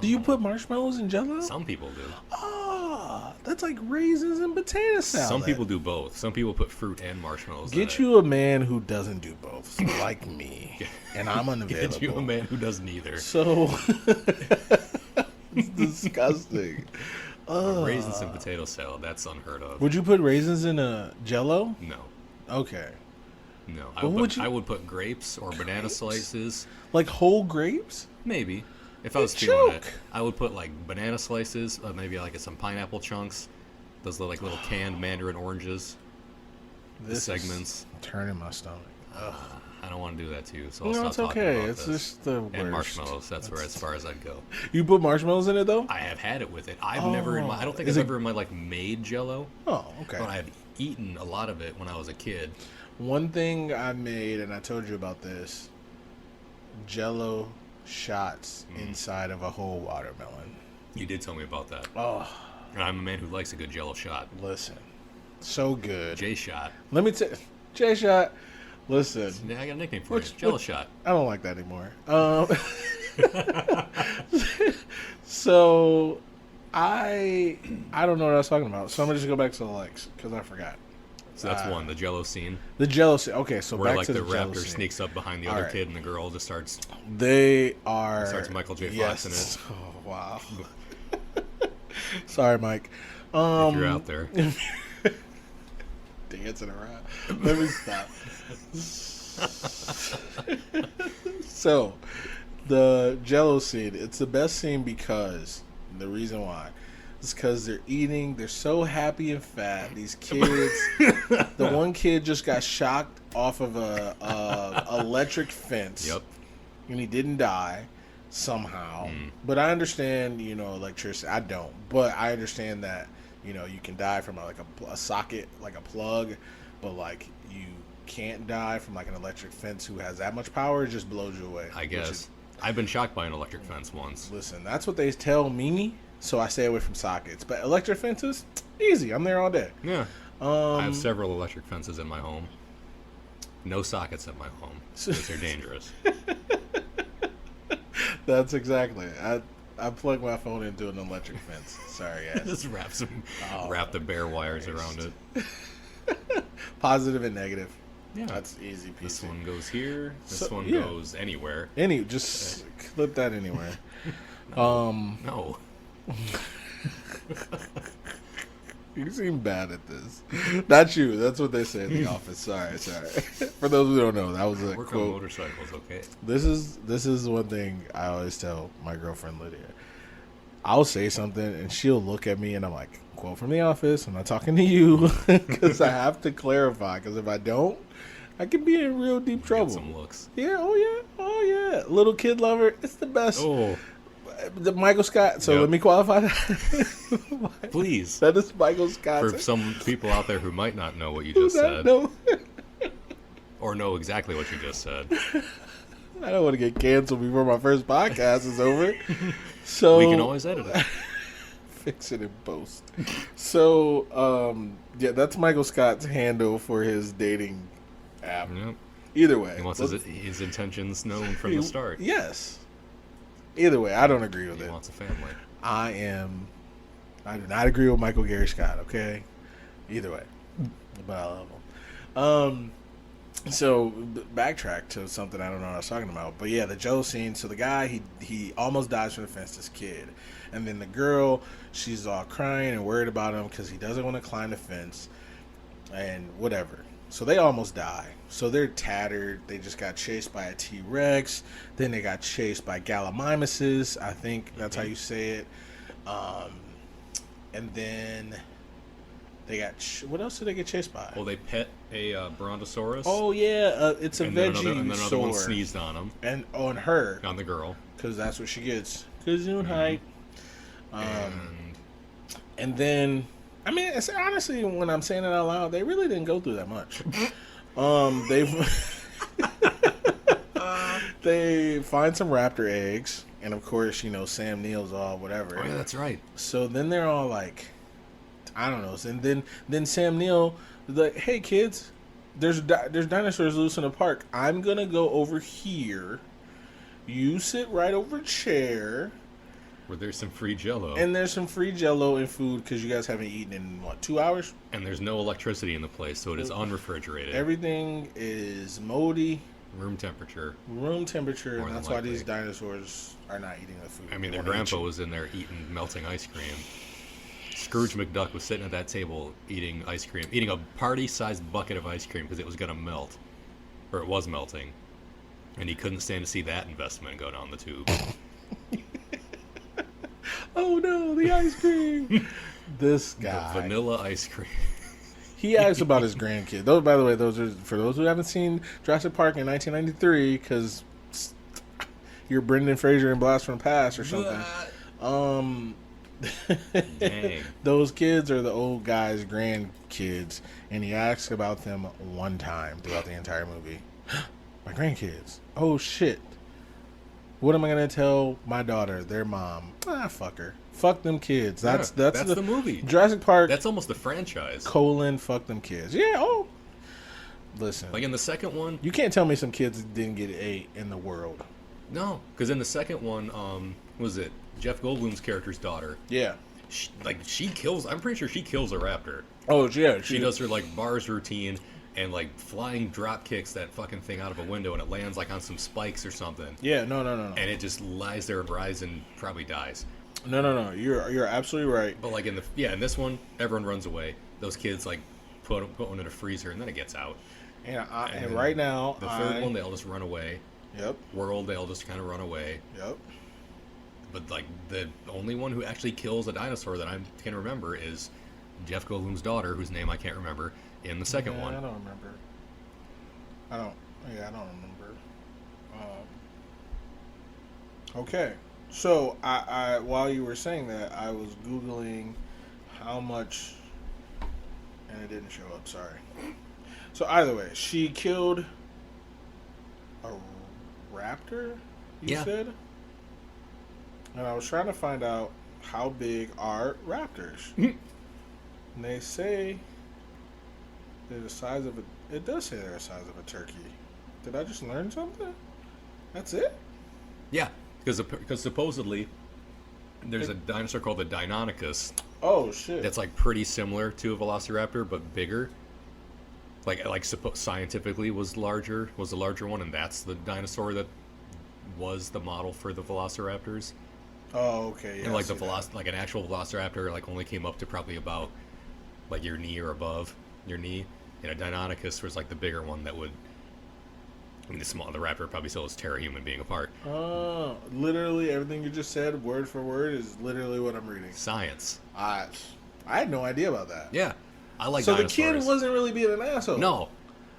Do you put marshmallows in Jello? Some people do. Oh, That's like raisins and potato salad. Some people do both. Some people put fruit and marshmallows. Get you a man who doesn't do both, like me, and I'm unavailable. Get you a man who does neither. So it's disgusting. Raisins and potato salad. That's unheard of. Would you put raisins in a Jell-O? No. Okay. No. I would put grapes or banana slices. Like whole grapes? Maybe. If I was feeling it, I would put like banana slices, maybe like some pineapple chunks, those like little canned mandarin oranges, This segments. Is turning my stomach. I don't want to do that to you, so I'll stop it's talking okay. about It's this. just the worst. And marshmallows. That's where as far as I'd go. You put marshmallows in it though? I have had it with it. I've never. I don't think I've ever like made Jell-O. Oh, okay. But I've eaten a lot of it when I was a kid. One thing I made, and I told you about this, Jell-O shots inside of a whole watermelon. You did tell me about that. Oh. And I'm a man who likes a good Jell-O shot. Listen. So good. J-shot. Let me tell J-shot. Listen. I got a nickname for it. Jell-O shot. I don't like that anymore. So I don't know what I was talking about. So I'm gonna just go back to the Lex because I forgot. So that's one, the Jell-O scene. The Jell-O scene. Okay, so where back like to the Jell-O raptor scene. sneaks up behind the other kid and the girl just starts. They are. Starts Michael J. Fox in it. Oh wow. Sorry, Mike. If you're out there. Dancing around. Let me stop. So, the Jell-O scene, it's the best scene because, the reason why, is because they're eating, they're so happy and fat. These kids, the one kid just got shocked off of a electric fence. Yep. And he didn't die somehow. But I understand, electricity. I don't. But I understand that, you can die from a socket, like a plug, but like you can't die from like an electric fence who has that much power. It just blows you away. I guess. I've been shocked by an electric fence once. Listen, that's what they tell me, so I stay away from sockets. But electric fences, easy. I'm there all day. Yeah. I have several electric fences in my home. No sockets at my home because they're dangerous. That's exactly. I plug my phone into an electric fence. Sorry, guys. Just wrap the bare wires around it. Positive and negative. Yeah, that's easy peasy. This one goes here. This one goes anywhere. Just clip that anywhere. No. You seem bad at this. Not you. That's what they say in the office. Sorry. For those who don't know, that was a work quote. on motorcycles, okay? This is one thing I always tell my girlfriend Lydia. I'll say something and she'll look at me and I'm like, quote from the office. I'm not talking to you because I have to clarify. Because if I don't, I could be in real deep trouble. Get some looks. Yeah. Oh yeah. Little kid lover. It's the best. Oh. The Michael Scott. So let me qualify that. Please. That is Michael Scott. For some people out there who might not know what you just said. Or know exactly what you just said. I don't want to get canceled before my first podcast is over. So we can always edit it. Fix it in post. So, that's Michael Scott's handle for his dating app. Yep. Either way. He wants his intentions known from the start. Yes. Either way, I don't agree with it. He wants a family. I do not agree with Michael Gary Scott, okay? Either way. But I love him. So, backtrack to something I don't know what I was talking about. But yeah, the Joe scene. So the guy, he almost dies from the fence, this kid. And then the girl, she's all crying and worried about him because he doesn't want to climb the fence. And whatever. So they almost die. So they're tattered. They just got chased by a T-Rex. Then they got chased by gallimimuses. I think that's how you say it. And then they got... what else did they get chased by? Well, they pet a Brontosaurus. Oh, yeah. It's a veggie and then another one sneezed on him. And on her. On the girl. Because that's what she gets. Gesundheit. And then... I mean, it's, honestly, when I'm saying it out loud, they really didn't go through that much. They find some raptor eggs, and of course, Sam Neill's all whatever. Oh yeah, that's right. So then they're all like, I don't know. And then Sam Neill is like, hey kids, there's dinosaurs loose in the park. I'm gonna go over here. You sit right over a chair. Where there's some free Jell-O. And there's some free Jell-O and food because you guys haven't eaten in, 2 hours? And there's no electricity in the place, so it is unrefrigerated. Everything is moldy. Room temperature. And that's why these dinosaurs are not eating the food. I mean, their grandpa was in there eating melting ice cream. Scrooge McDuck was sitting at that table eating ice cream, eating a party-sized bucket of ice cream because it was going to melt. Or it was melting. And he couldn't stand to see that investment go down the tube. Oh no, the ice cream! This guy. The vanilla ice cream. He asked about his grandkid. Those, by the way, those are for those who haven't seen Jurassic Park in 1993, because you're Brendan Fraser in Blast from the Past or something. Dang. Those kids are the old guy's grandkids, and he asks about them one time throughout the entire movie. My grandkids. Oh shit. What am I gonna tell my daughter, their mom? Fuck her. Fuck them kids. That's the movie. Jurassic Park. That's almost the franchise. Fuck them kids. Yeah. Oh. Listen. Like in the second one, you can't tell me some kids didn't get A in the world. No, because in the second one, was it Jeff Goldblum's character's daughter? Yeah. She kills. I'm pretty sure she kills a raptor. Oh yeah. She does her like bars routine. And like flying drop kicks that fucking thing out of a window, and it lands like on some spikes or something. Yeah, no. And it just lies there and rises and probably dies. No. You're absolutely right. But like in this one, everyone runs away. Those kids like put one in a freezer, and then it gets out. And right now, the third one, they all just run away. Yep. World, they all just kind of run away. Yep. But like the only one who actually kills a dinosaur that I can remember is Jeff Goldblum's daughter, whose name I can't remember. In the second one. I don't remember. I don't remember. Okay. So, I while you were saying that, I was Googling how much, and it didn't show up, sorry. So, either way, she killed a raptor, you said? And I was trying to find out how big are raptors. And they say they're the size of it does say they're the size of a turkey. Did I just learn something? That's it? Yeah, because supposedly there's a dinosaur called the Deinonychus. Oh shit! That's like pretty similar to a velociraptor but bigger. Like scientifically was the larger one, and that's the dinosaur that was the model for the velociraptors. Oh okay. Yeah, and like an actual velociraptor like only came up to probably about like your knee or above your knee. And a Deinonychus was like the bigger one that would. I mean, the raptor probably still is tear a human being apart. Literally everything you just said, word for word, is literally what I'm reading. Science. I had no idea about that. Yeah, I like. So dinosaurs. The kid wasn't really being an asshole. No,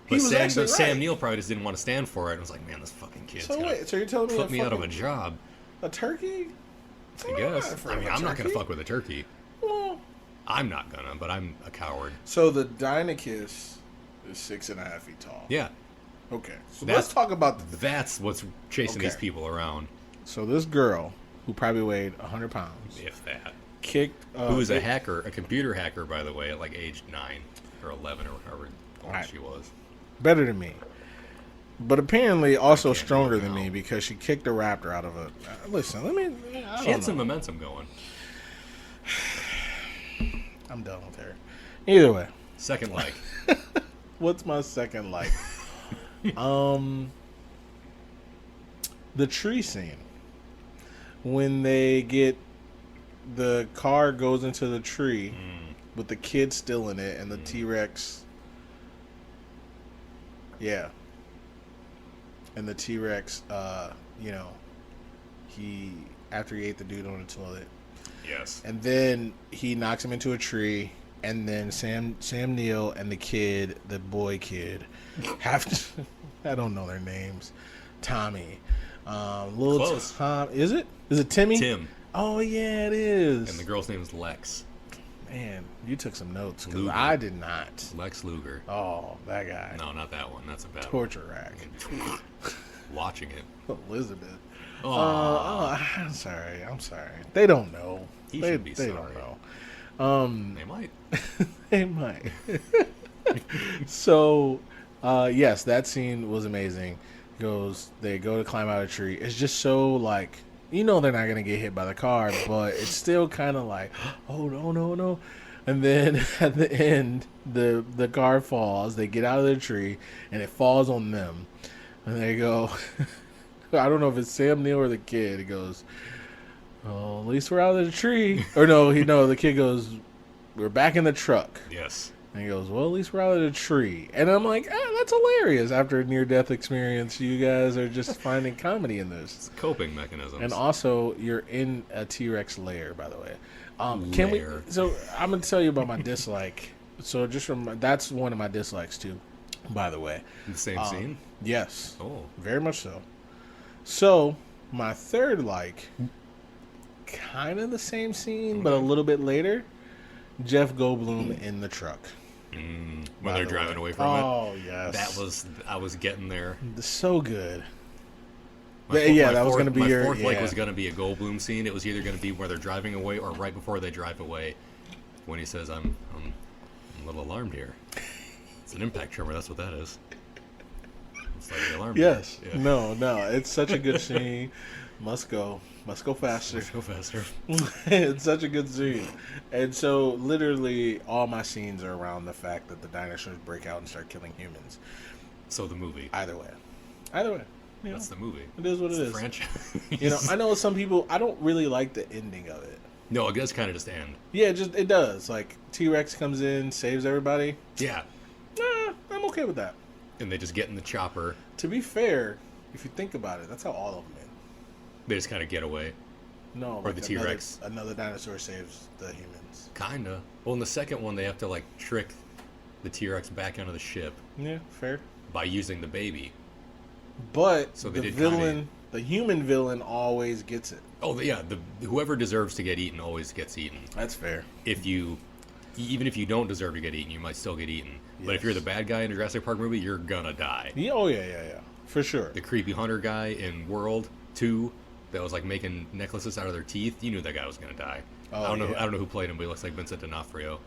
he was actually right. Sam Neill probably just didn't want to stand for it. And was like, man, this fucking kid's so you're telling me put me out of a job? A turkey? I guess. I mean, I'm not gonna fuck with a turkey. Well, I'm not gonna, but I'm a coward. So the Deinonychus is 6.5 feet tall. Yeah. Okay. So let's talk about that's what's chasing these people around. So this girl, who probably weighed 100 pounds, if that, kicked. Who was a hacker, a computer hacker, by the way, at like age 9 or 11 or however old she was. Better than me. But apparently also stronger than me because she kicked a raptor out of a. Listen, she had some momentum going. I'm done with her. Either way. Second like. What's my second like? The tree scene. When they get the car goes into the tree with the kid still in it and the T-Rex. Yeah. And the T-Rex, he after he ate the dude on the toilet. Yes. And then he knocks him into a tree, and then Sam Neill and the kid, the boy kid, have to. I don't know their names. Tommy, little Close. Tom. Is it Timmy? Tim. Oh yeah, it is. And the girl's name is Lex. Man, you took some notes because I did not. Lex Luger. Oh, that guy. No, not that one. That's a bad torture rack. Watching it. Elizabeth. I'm sorry. They don't know. He should be sorry. They don't know. They might. They might. So, yes, that scene was amazing. They go to climb out a tree. It's just so like you know they're not gonna get hit by the car, but it's still kind of like, oh no. And then at the end, the car falls. They get out of the tree, and it falls on them. And they go, I don't know if it's Sam Neill or the kid. He goes, "Oh, at least we're out of the tree." Or the kid goes, "We're back in the truck." Yes. And he goes, "Well, at least we're out of the tree." And I'm like, that's hilarious. After a near-death experience, you guys are just finding comedy in this. It's coping mechanisms. And also, you're in a T-Rex lair, by the way. Can we? Lair. So I'm gonna tell you about my dislike. So that's one of my dislikes too, by the way. The same scene? Yes. Oh. Very much so. So my third kind of the same scene, but a little bit later. Jeff Goldblum in the truck. When they're driving away from it. Oh yes. I was getting there. So good. That was going to be my fourth like was going to be a Goldblum scene. It was either going to be where they're driving away or right before they drive away, when he says, "I'm a little alarmed here." It's an impact tremor. That's what that is. It's like the alarm. Yes. Yeah. No. It's such a good scene. Must go faster. Let's go faster. It's such a good scene. And so, literally, all my scenes are around the fact that the dinosaurs break out and start killing humans. So the movie. Either way. That's the movie. It is what it is. Franchise. I know some people, I don't really like the ending of it. No, it does kind of just end. Yeah, it does. Like, T-Rex comes in, saves everybody. Yeah. I'm okay with that. And they just get in the chopper. To be fair, if you think about it, that's how all of them end. They just kind of get away. No, or the T-Rex. Another dinosaur saves the humans. Kinda. Well, in the second one, they have to, like, trick the T-Rex back onto the ship. Yeah, fair. By using the baby. But so the villain, the human villain, always gets it. Oh, yeah. Whoever deserves to get eaten always gets eaten. That's fair. Even if you don't deserve to get eaten, you might still get eaten. Yes. But if you're the bad guy in a Jurassic Park movie, you're gonna die. Yeah, yeah. For sure. The creepy hunter guy in World 2 that was like making necklaces out of their teeth, you knew that guy was gonna die. I don't know who played him, but he looks like Vincent D'Onofrio.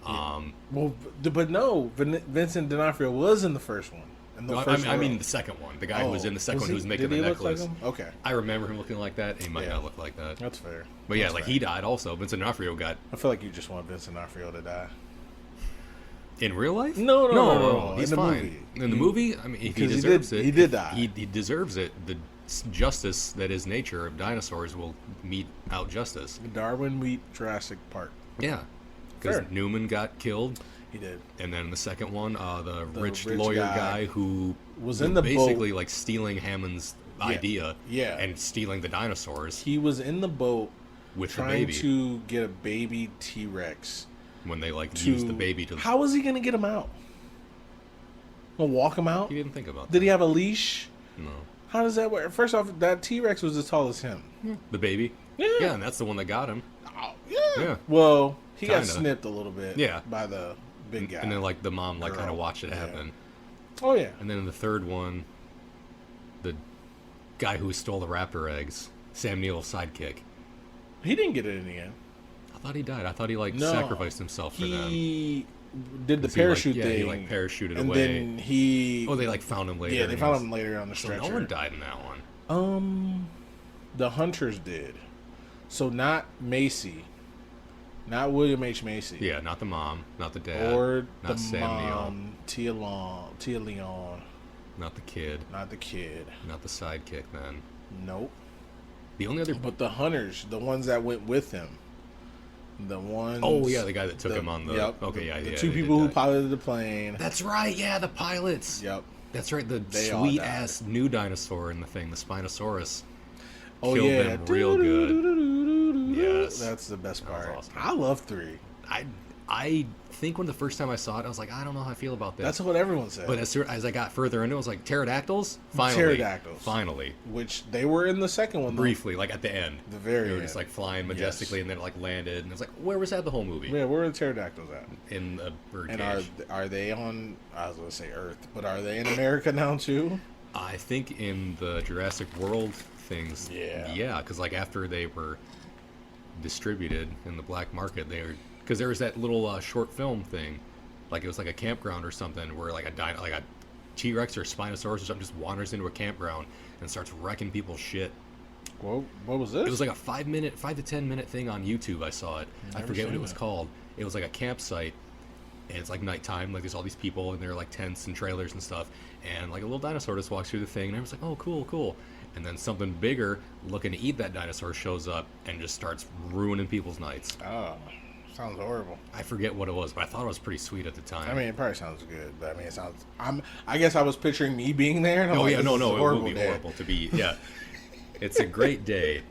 But no, Vincent D'Onofrio was in the first one. I mean the second one. The guy who was in the second one who was making the necklace. Look like him? Okay. I remember him looking like that. He might not look like that. That's fair. But yeah, he died also. Vincent D'Onofrio got... I feel like you just want Vincent D'Onofrio to die. In real life? No. He's fine. In the movie, I mean, if he deserves it... He did die. He deserves it. The justice that is nature of dinosaurs will mete out justice. Darwin meet Jurassic Park. Yeah. Because Newman got killed. He did. And then the second one, the rich lawyer guy who was in the basically boat. Like stealing Hammond's idea and stealing the dinosaurs. He was in the boat with trying the baby to get a baby T-Rex. When they used the baby to... How was he going to get him out? Gonna walk him out? He didn't think about that. Did he have a leash? No. How does that work? First off, that T-Rex was as tall as him. The baby? Yeah, and that's the one that got him. Oh, yeah. Well, he got snipped a little bit by the big guy. And then, the mom, kind of watched it happen. Oh, yeah. And then in the third one, the guy who stole the raptor eggs, Sam Neill's sidekick. He didn't get it in the end. I thought he died. I thought he, sacrificed himself for them. He did the parachute thing. He, parachuted and away. And then he... Oh, they, found him later. Yeah, they found him later on the stretcher. So no one died in that one. The hunters did. So not Macy. Not William H. Macy. Yeah, not the mom, not the dad, or not the Sam mom, Tia Leon. Not the kid. Not the kid. Not the sidekick, then. Nope. The only other... But the hunters, the ones that went with him. The ones... Oh, yeah, the guy that took him on the... Yep. Okay, yeah, the two people who piloted the plane. That's right, yeah, the pilots. Yep. That's right, the sweet-ass new dinosaur in the thing, the Spinosaurus. Oh, Killed them real good. Yes. That's the best part. Awesome. I love 3. I think when the first time I saw it, I was like, I don't know how I feel about this. That's what everyone said. But as I got further into it, I was like, pterodactyls? Finally. Pterodactyls. Finally. Which they were in the second one. Briefly, at the end. The very end. They were just flying majestically and then landed. And it was like, where was that the whole movie? Yeah, where are the pterodactyls at? In a bird cage. And are they on, I was going to say Earth, but are they in America now too? I think in the Jurassic World things. Yeah, because after they were distributed in the black market, because there was that little short film thing, it was a campground or something where a T-Rex or Spinosaurus or something just wanders into a campground and starts wrecking people's shit. What was this? It was like a 5 to 10 minute thing on YouTube. I saw it. I forget what it was called. It was like a campsite, and it's like nighttime. Like there's all these people, and they're like tents and trailers and stuff. And like a little dinosaur just walks through the thing, and I was like, oh, cool. And then something bigger, looking to eat that dinosaur, shows up and just starts ruining people's nights. Oh, sounds horrible. I forget what it was, but I thought it was pretty sweet at the time. I mean, it probably sounds good, but I mean, it sounds. I guess I was picturing me being there. And I'm like, no, it would be horrible to be. Yeah, it's a great day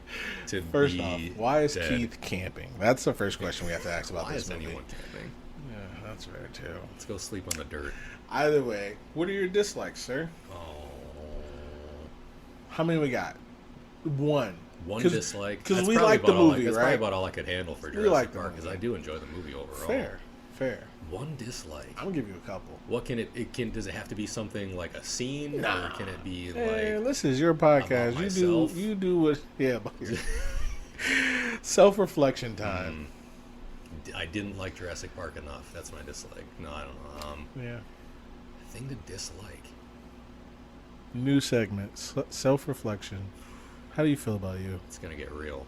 to First be. off, why is dead. Keith camping? That's the first question we have to ask about Why this is movie. anyone camping? Yeah, that's fair too. Let's go sleep on the dirt. Either way, what are your dislikes, sir? Oh, How many we got? One dislike. Because we like the movie, That's right? probably about all I could handle for Jurassic Park, because I do enjoy the movie overall. Fair. One dislike. I'm gonna give you a couple. What can does it have to be something like a scene, or can it be Hey, like? this is your podcast. You do what? Yeah, self-reflection time. I didn't like Jurassic Park enough. That's my dislike. No, I don't know. Yeah. Thing to dislike. New segment. Self-reflection. How do you feel about you? It's gonna get real.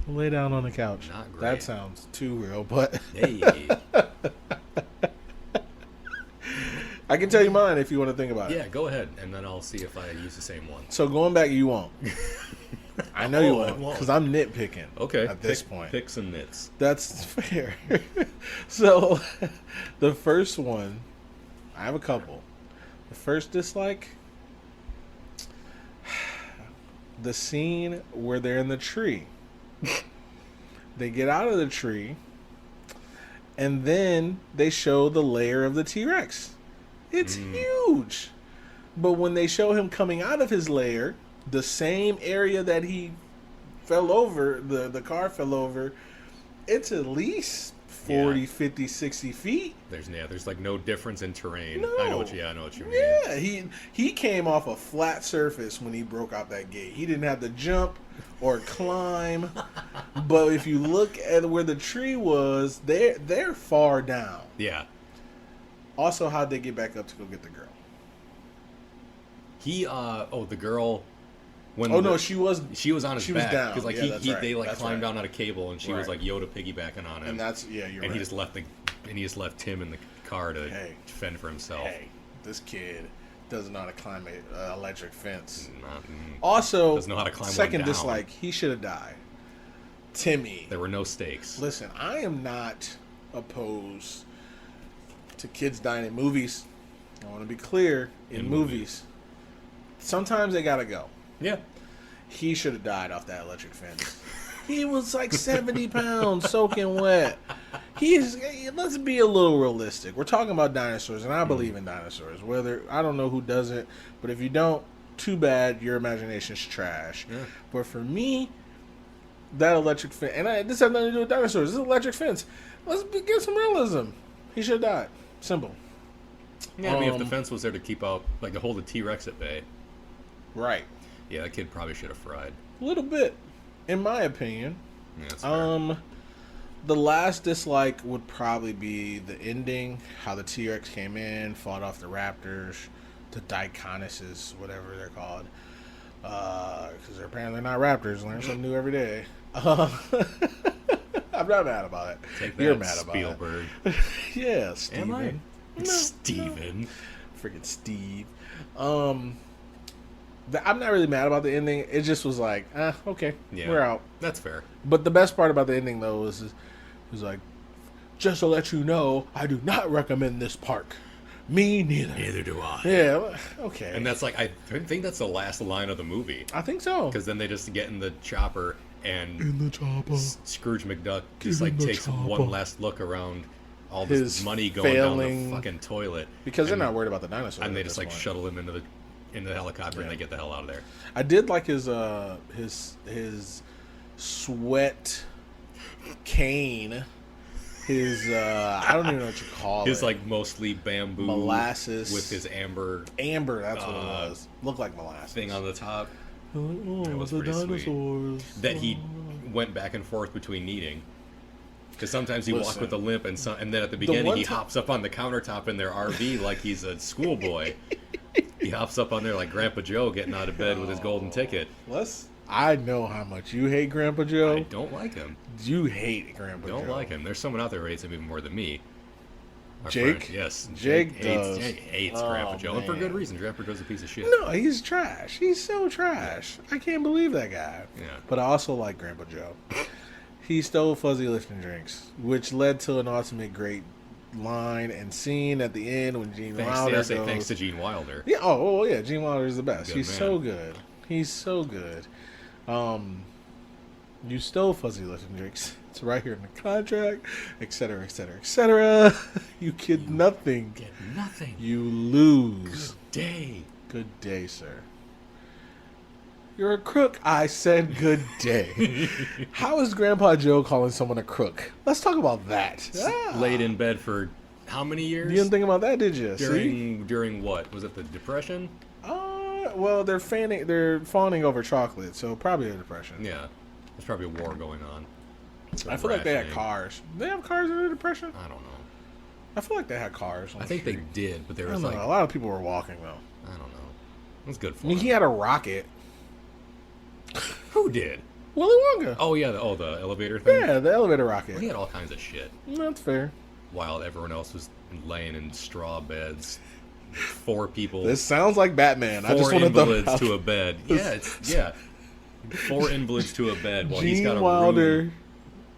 Lay down on the couch. Not great. That sounds too real, but Hey. I can tell you mine if you want to think about it. Yeah, go ahead, and then I'll see if I use the same one. So going back, you won't. I know you won't, because I'm nitpicking. Okay. At this point, pick some nits. That's fair. So, the first one, I have a couple. The first dislike, the scene where they're in the tree. They get out of the tree, and then they show the lair of the T-Rex. It's huge. But when they show him coming out of his lair, the same area that he fell over, the car fell over, it's at least 40, 50, 60 feet. There's like no difference in terrain. No. I know what you mean. Yeah, he came off a flat surface when he broke out that gate. He didn't have to jump or climb. But if you look at where the tree was, they're far down. Yeah. Also, how'd they get back up to go get the girl? The girl. She was on his back. down. Because like they climbed down on a cable, and she was like Yoda piggybacking on him. And you're right. And he just left Tim in the car to fend for himself. Hey, this kid doesn't know how to climb an electric fence. Also, doesn't know how to climb second one down. dislike, he should have died. Timmy. There were no stakes. Listen, I am not opposed to kids dying in movies. I want to be clear, in movies. Sometimes they gotta go. Yeah. He should have died off that electric fence. He was like 70 pounds soaking wet. Let's be a little realistic. We're talking about dinosaurs, and I believe in dinosaurs. I don't know who doesn't, but if you don't, too bad. Your imagination's trash. Yeah. But for me, that electric fence, and this has nothing to do with dinosaurs. This is an electric fence. Let's get some realism. He should have died. Simple. Yeah, I mean, if the fence was there to keep out, like to hold the T-Rex at bay. Right. Yeah, that kid probably should have fried. A little bit, in my opinion. Yeah, that's fair. The last dislike would probably be the ending, how the T-Rex came in, fought off the raptors, the Diconuses, whatever they're called. Because they're apparently not raptors. Learn something new every day. I'm not mad about it. Take that, You're mad about Spielberg. it. Yeah, Steven. Am I? No, Steven. Freaking Steve. I'm not really mad about the ending. It just was like, okay, we're out. That's fair. But the best part about the ending, though, was like, just to let you know, I do not recommend this park. Me neither. Neither do I. Yeah, okay. And that's like, I think that's the last line of the movie. I think so. Because then they just get in the chopper, and in the chopper, Scrooge McDuck just like takes one last look around all this money going down the fucking toilet. Because they're not worried about the dinosaurs. And they just like shuttle him into the helicopter, and they get the hell out of there. I did like his sweat cane. I don't even know what you call his it. like mostly bamboo molasses with his amber. That's what it was. Looked like molasses. Thing on the top. Oh, it was the pretty dinosaurs. Sweet. That he went back and forth between needing. Because sometimes he walked with a limp, and then at the beginning he hops up on the countertop in their RV like he's a schoolboy. He hops up on there like Grandpa Joe getting out of bed with his golden ticket. I know how much you hate Grandpa Joe. I don't like him. You hate Grandpa Joe. Don't like him. There's someone out there who hates him even more than me. Our Jake? Friend. Yes. Jake hates Grandpa Joe. And for good reason. Grandpa Joe's a piece of shit. No, he's trash. He's so trash. I can't believe that guy. Yeah. But I also like Grandpa Joe. He stole fuzzy lifting drinks, which led to an ultimate great line and scene at the end when Gene Wilder goes. Thanks to Gene Wilder. Yeah. Oh, yeah. Gene Wilder is the best. Good He's man. so good. He's so good. You stole fuzzy lifting drinks. It's right here in the contract, etc., etc., etc. You get nothing. Get nothing. You lose. Good day. Good day, sir. You're a crook. I said good day. How is Grandpa Joe calling someone a crook? Let's talk about that. Laid in bed for how many years? You didn't think about that, did you? During what? Was it the Depression? Well, they're fawning over chocolate, so probably a depression. Yeah. There's probably a war going on. I feel like they had cars. They have cars in the depression? I don't know. I feel like they had cars. I think they did, but there was a lot of people were walking though. I don't know. It was good for he had a rocket. Who did? Willy Wonka. Oh yeah, the elevator thing. Yeah, the elevator rocket. Well, he had all kinds of shit. That's fair. While everyone else was laying in straw beds. 4 people. This sounds like Batman. 4 invalids to a bed. Yeah. 4 invalids to a bed while he's got a Wilder, room.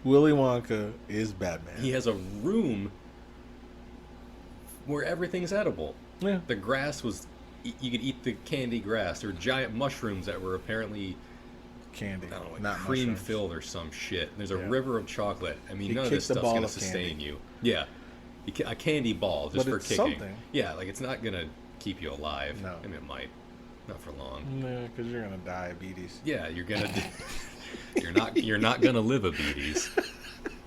Willy Wonka is Batman. He has a room where everything's edible. Yeah. The grass was... You could eat the candy grass. Or giant mushrooms that were apparently... Candy. I don't know, not cream-filled or some shit. There's a river of chocolate. I mean, none of this kicked the stuff's ball going to of sustain candy. you. Yeah. A candy ball just But for it's kicking. something. Yeah, like it's not going to keep you alive. No. I mean, it might. Not for long. No, because you're gonna die of diabetes. Yeah, you're gonna. You're not gonna live a beaties.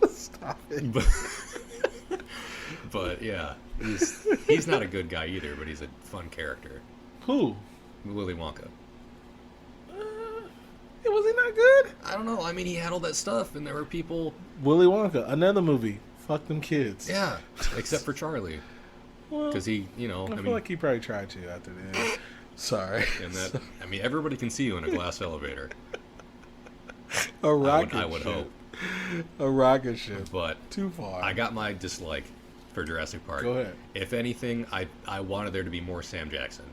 Stop it. But yeah, he's not a good guy either. But he's a fun character. Who? Willy Wonka. Was he not good? I don't know. I mean, he had all that stuff, and there were people. Willy Wonka, another movie. Fuck them kids. Yeah, except for Charlie. Because he, I feel like he probably tried to after that. Sorry. And that, I mean, everybody can see you in a glass elevator. A rocket ship. I would hope. A rocket ship. But too far. I got my dislike for Jurassic Park. Go ahead. If anything, I wanted there to be more Sam Jackson.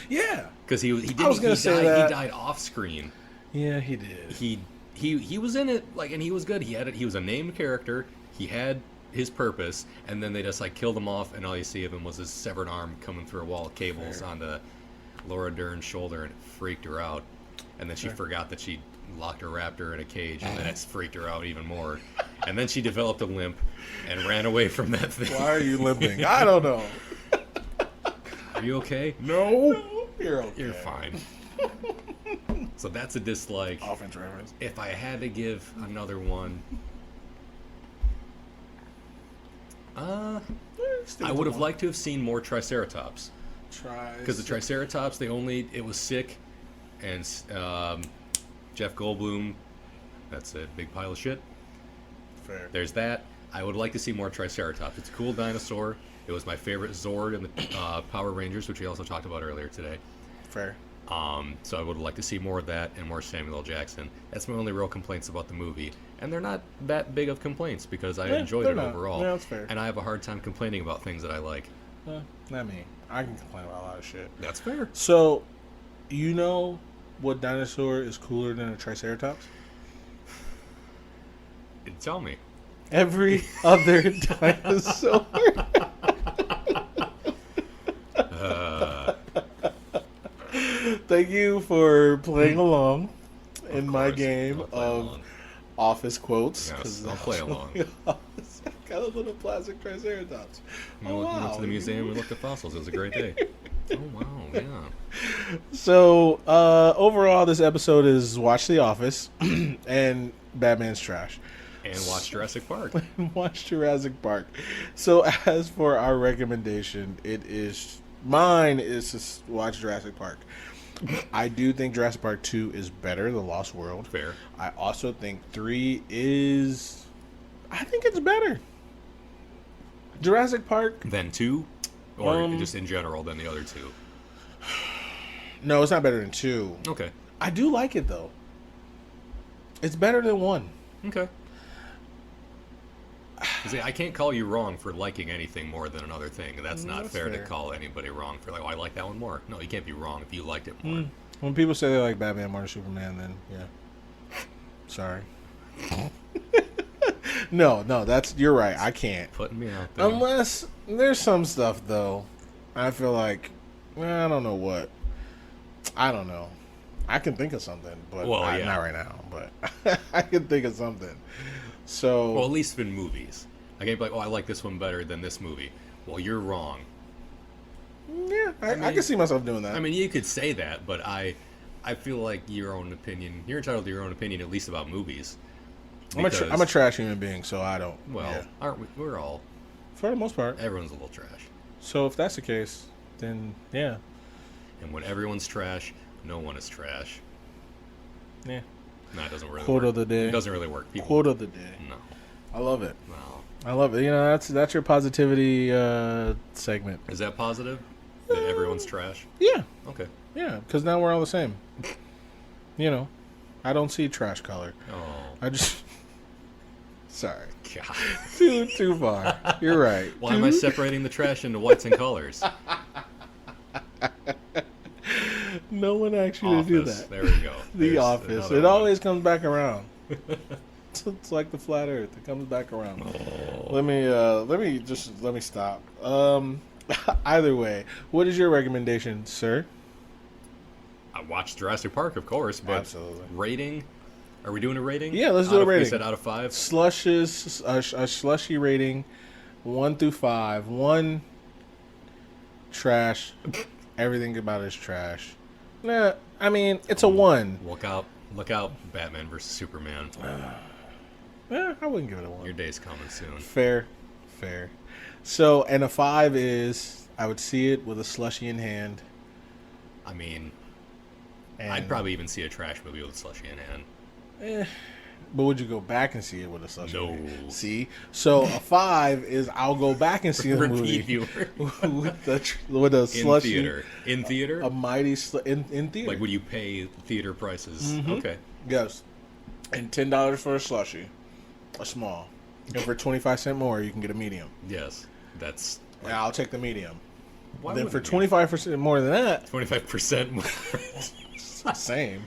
Yeah. Because he died off screen. Yeah, he did. He was in it, like, and he was good. He was a named character. He had his purpose, and then they just like killed him off, and all you see of him was his severed arm coming through a wall of cables onto Laura Dern's shoulder, and it freaked her out. And then she forgot that she locked her raptor in a cage, and then it freaked her out even more. And then she developed a limp and ran away from that thing. Why are you limping? I don't know. Are you okay? No. You're okay. You're fine. So that's a dislike. Offense reference. If I had to give another one, I would have liked to have seen more Triceratops. Because the Triceratops, it was sick, and Jeff Goldblum, that's a big pile of shit. Fair. There's that. I would like to see more Triceratops. It's a cool dinosaur. It was my favorite Zord in the Power Rangers, which we also talked about earlier today. Fair. So I would like to see more of that and more Samuel L. Jackson. That's my only real complaints about the movie. And they're not that big of complaints because I enjoyed it overall. Yeah, that's fair. And I have a hard time complaining about things that I like. Not me. I can complain about a lot of shit. That's fair. So, you know what dinosaur is cooler than a Triceratops? Tell me. Every other dinosaur. Thank you for playing along in my game of office quotes. Yes, I'll play along. Got a little plastic Triceratops. We went to the museum and looked at fossils. It was a great day. Oh, wow, yeah. So, overall, this episode is watch The Office and Batman's trash. And watch Jurassic Park. Watch Jurassic Park. So, as for our recommendation, mine is to watch Jurassic Park. I do think Jurassic Park 2 is better, The Lost World. Fair. I also think 3 is... I think it's better. Jurassic Park... Than 2? Or just in general than the other 2? No, it's not better than 2. Okay. I do like it, though. It's better than 1. Okay. See, I can't call you wrong for liking anything more than another thing. That's not fair to call anybody wrong for like, oh, I like that one more. No, you can't be wrong if you liked it more. When people say they like Batman more than Superman, then yeah. Sorry. No, you're right. I can't. Putting me out there. Unless there's some stuff though. I feel like I don't know what. I don't know. I can think of something, but not right now. But I can think of something. So, well, at least in movies, I can't be like, oh, I like this one better than this movie. Well, you're wrong. Yeah, I can see myself doing that. I mean, you could say that, but I feel like your own opinion. You're entitled to your own opinion, at least about movies. I'm a trash human being, so I don't. Well, aren't we? We're all, for the most part, everyone's a little trash. So if that's the case, then yeah. And when everyone's trash, no one is trash. Yeah. No, it doesn't really work. Quote of the day. It doesn't really work. Quote of the day. No. I love it. No. I love it. You know, that's your positivity segment. Is that positive? That everyone's trash? Yeah. Okay. Yeah, because now we're all the same. You know, I don't see trash color. Oh. I just... Sorry. God. Too far. You're right. Why am I separating the trash into whites and colors? No one asked you to do that. There we go. The Office. It always comes back around. It's like the flat Earth. It comes back around. Oh. Let me stop. Either way, what is your recommendation, sir? I watched Jurassic Park, of course, but absolutely. Rating? Are we doing a rating? Yeah, let's do a rating. You said out of 5? Slushes, a slushy rating, 1 through 5. 1, trash. Everything about it is trash. Nah, I mean, it's a 1. Look out, Batman versus Superman. I wouldn't give it a 1. Your day's coming soon. Fair. So, and a 5 is, I would see it with a slushy in hand. I mean, I'd probably even see a trash movie with a slushy in hand. But would you go back and see it with a slushy? No. in hand? See? So, a 5 is I'll go back and see the movie with a slushy. In theater? A mighty in theater. Like, would you pay theater prices? Mm-hmm. Okay. Yes. And $10 for a slushy. A small. And for 25 cents more, you can get a medium. Yes. That's... Like, I'll take the medium. Why then for 25% more than that... 25% more. Same.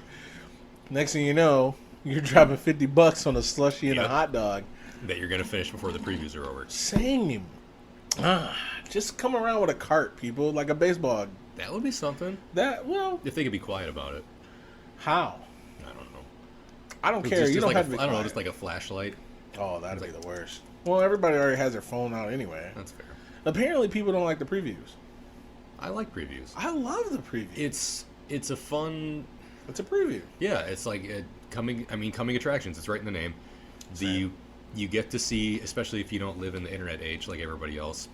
Next thing you know, you're dropping $50 on a slushy and a hot dog. That you're going to finish before the previews are over. Same. Just come around with a cart, people. Like a baseball. That would be something. If they could be quiet about it. How? I don't know. I don't care. You don't have to be quiet. I don't know, just like a flashlight. Oh, that'd be the worst. Well, everybody already has their phone out anyway. That's fair. Apparently, people don't like the previews. I like previews. I love the previews. It's a fun... It's a preview. Yeah, it's like coming attractions. It's right in the name. You get to see, especially if you don't live in the internet age like everybody else,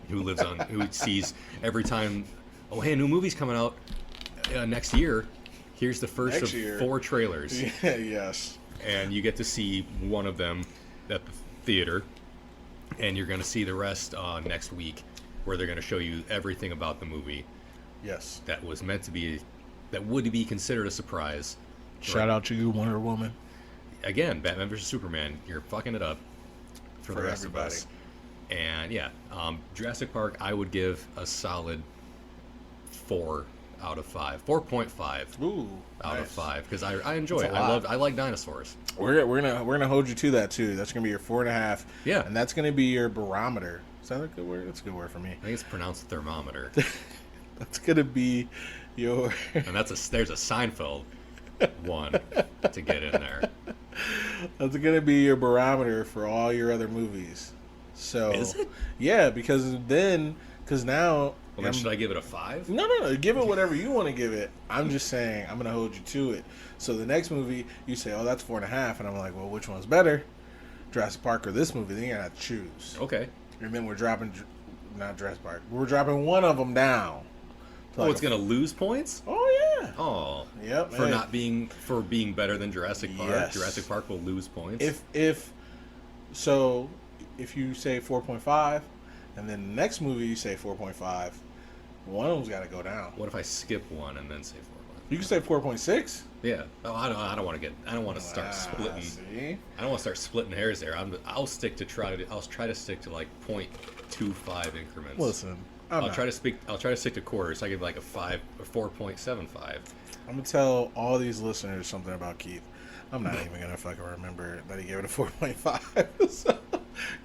who sees every time, oh, hey, a new movie's coming out next year. Here's the first of 4 trailers. Yeah, yes. And you get to see one of them at the theater, and you're going to see the rest next week, where they're going to show you everything about the movie. Yes. That was meant to be, that would be considered a surprise. Shout out to you, Wonder Woman. Again, Batman vs. Superman, you're fucking it up for the rest everybody. Of us. And yeah, Jurassic Park, I would give a solid 4 out of 5, 4.5 out of 5, because I enjoy it. I like dinosaurs. We're gonna hold you to that too. That's gonna be your 4.5. Yeah, and that's gonna be your barometer. Is that a good word? That's a good word for me. I think it's pronounced thermometer. That's gonna be your. And there's a Seinfeld one to get in there. That's gonna be your barometer for all your other movies. So is it? Yeah, because now. Well, then should I give it a 5? No. Give it whatever you want to give it. I'm just saying I'm going to hold you to it. So the next movie, you say, oh, that's 4.5. And I'm like, well, which one's better? Jurassic Park or this movie? Then you're going to have to choose. Okay. And then we're dropping, not Jurassic Park. We're dropping one of them down. Oh, it's going to lose points? Oh, yeah. Oh. Yep. For being better than Jurassic Park. Yes. Jurassic Park will lose points? If you say 4.5, and then the next movie you say 4.5, one of them's got to go down. What if I skip one and then say You can say 4.6. Yeah. Oh, I don't want to get. I don't want to start splitting. See? I don't want to start splitting hairs there. I'll try to stick to like 0.25 increments. Listen, I'll try to stick to quarters. So I give like a 4.75. I'm gonna tell all these listeners something about Keith. I'm not even gonna fucking remember that he gave it a 4.5. So,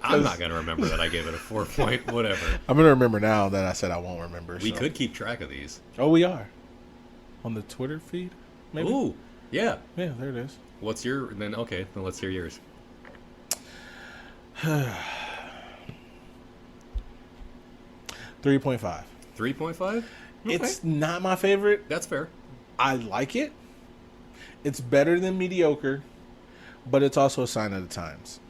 I'm not gonna remember that I gave it a 4 point whatever. I'm gonna remember now that I said I won't remember. We could keep track of these. Oh, we are on the Twitter feed. Maybe? Ooh, yeah. Yeah, there it is. What's your then? Okay, then let's hear yours. 3.5. 3.5. Okay. It's not my favorite. That's fair. I like it. It's better than mediocre, but it's also a sign of the times.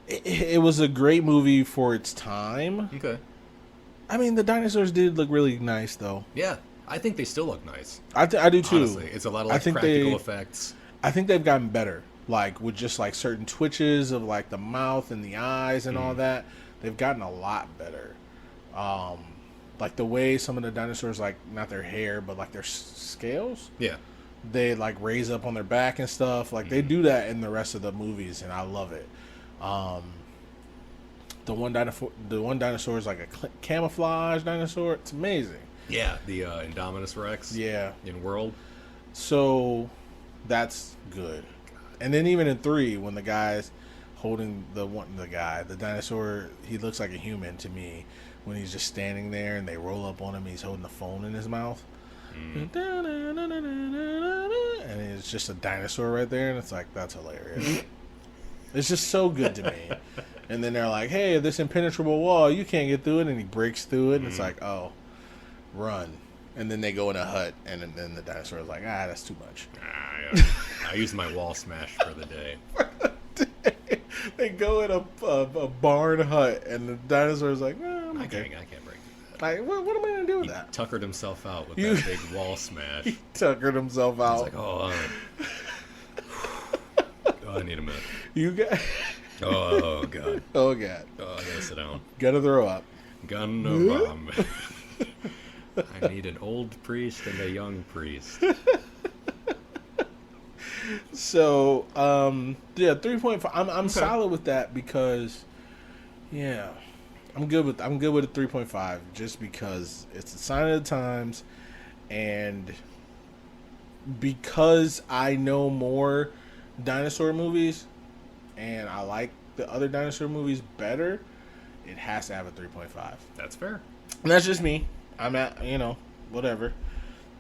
It was a great movie for its time. Okay. I mean, the dinosaurs did look really nice, though. Yeah, I think they still look nice. I do too. Honestly, it's a lot of like practical effects. I think they've gotten better, like with just like certain twitches of like the mouth and the eyes and all that. They've gotten a lot better. Like the way some of the dinosaurs, like not their hair, but like their scales. Yeah. They like raise up on their back and stuff. Like they do that in the rest of the movies, and I love it. The one dinosaur is like a camouflage dinosaur. It's amazing. Yeah, the Indominus Rex. Yeah. In World. So that's good. And then even in 3, when the guy's holding the dinosaur, he looks like a human to me when he's just standing there and they roll up on him. He's holding the phone in his mouth. And it's just a dinosaur right there, and it's like, that's hilarious. It's just so good to me. And then they're like, hey, this impenetrable wall, you can't get through it, and he breaks through it, and it's like, oh, run. And then they go in a hut, and then the dinosaur is like, that's too much. I used my wall smash for the day. They go in a barn hut, and the dinosaur's like, I'm okay. I can't break through that. Like, what am I going to do with that? He tuckered himself out with that big wall smash. He tuckered himself out. He's like, I need a minute. You got... Oh, God. Oh, God. Oh, I gotta sit down. Gotta throw up. I need an old priest and a young priest. So, 3.5. I'm solid with that because, I'm good with a 3.5 just because it's a sign of the times, and because I know more dinosaur movies and I like the other dinosaur movies better, it has to have a 3.5. That's fair. And that's just me. I'm at, whatever.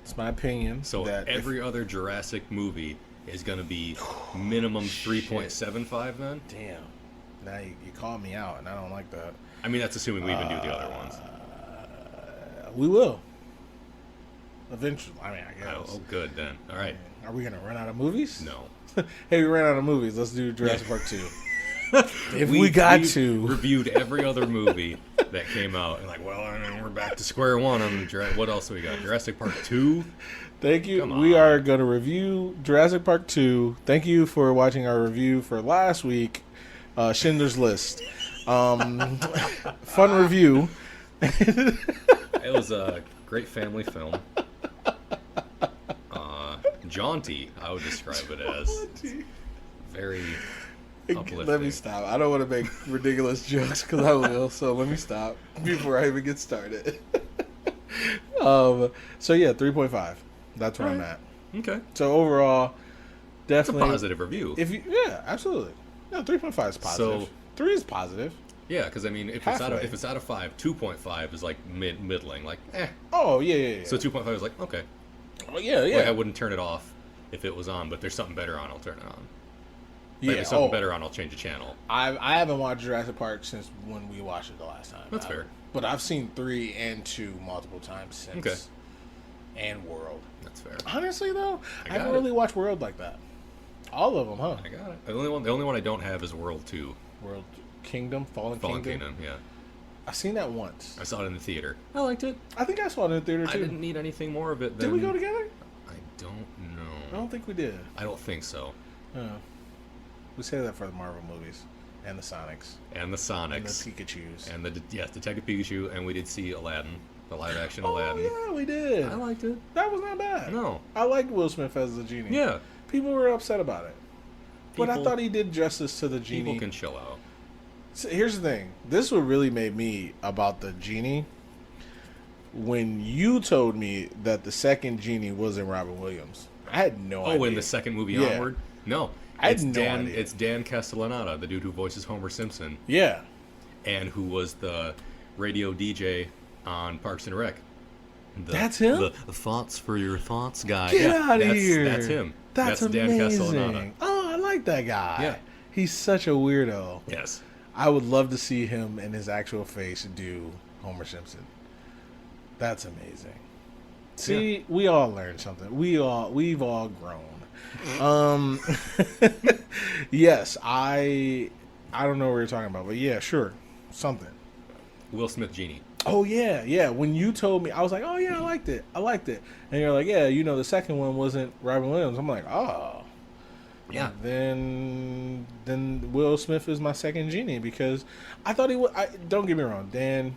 It's my opinion. So that every other Jurassic movie is going to be minimum 3.75 then? Damn. Now you called me out, and I don't like that. I mean, that's assuming we even do the other ones. We will. Eventually. I mean, I guess. Oh, good then. All right. Are we going to run out of movies? No. Hey, we ran out of movies. Let's do Jurassic Park 2. If we got to. Reviewed every other movie that came out. And like, well, I mean, we're back to square one on what else do we got? Jurassic Park 2? Thank you. We are going to review Jurassic Park 2. Thank you for watching our review for last week, Schindler's List. Fun review. It was a great family film. Jaunty, I would describe it as. Very uplifting. Let me stop. I don't want to make ridiculous jokes because I will. So let me stop before I even get started. 3.5. That's where I'm at. Okay. So overall, definitely it's a positive review. Absolutely. No, 3.5 is positive. So 3 is positive. Yeah, because I mean, if it's out of 5, 2.5 is like middling, like Oh yeah. So 2.5 is like okay. Well, yeah. Like, I wouldn't turn it off if it was on, but there's something better on, I'll turn it on. Like, if there's something better on, I'll change the channel. I haven't watched Jurassic Park since when we watched it the last time. That's fair. But I've seen 3 and 2 multiple times since. Okay. And World. That's fair. Honestly, though, I haven't really watched World like that. All of them, huh? I got it. The only one I don't have is World 2. World Kingdom? Fallen Kingdom, yeah. I've seen that once. I saw it in the theater. I liked it. I think I saw it in the theater, too. I didn't need anything more of it than... Did we go together? I don't know. I don't think we did. I don't think so. Oh. We say that for the Marvel movies. And the Sonics. And the Pikachu's. And Detective Pikachu, and we did see Aladdin the live action Aladdin. Oh yeah, we did. I liked it. That was not bad. No, I liked Will Smith as the genie. yeah. People were upset about it, but I thought he did justice to the genie. People can chill out. So here's the thing. This what really made me about the genie. When you told me that the second genie wasn't Robin Williams, I had no idea. Oh, in the second movie onward? No. I had no idea. It's Dan Castellaneta, the dude who voices Homer Simpson. Yeah. And who was the radio DJ on Parks and Rec. That's him? The thoughts for your thoughts guy. Get out of here. That's him. That's Dan amazing. Castellaneta. Oh, I like that guy. Yeah. He's such a weirdo. Yes. I would love to see him in his actual face do Homer Simpson. That's amazing. See, yeah. We all learned something. We've all grown. Yes, I don't know what you're talking about, but yeah, sure. Something. Will Smith genie. Oh yeah. When you told me, I was like, oh yeah, I liked it. And you're like, yeah, the second one wasn't Robin Williams. I'm like, oh. Yeah. Then Will Smith is my second genie because I thought he would. Don't get me wrong, Dan.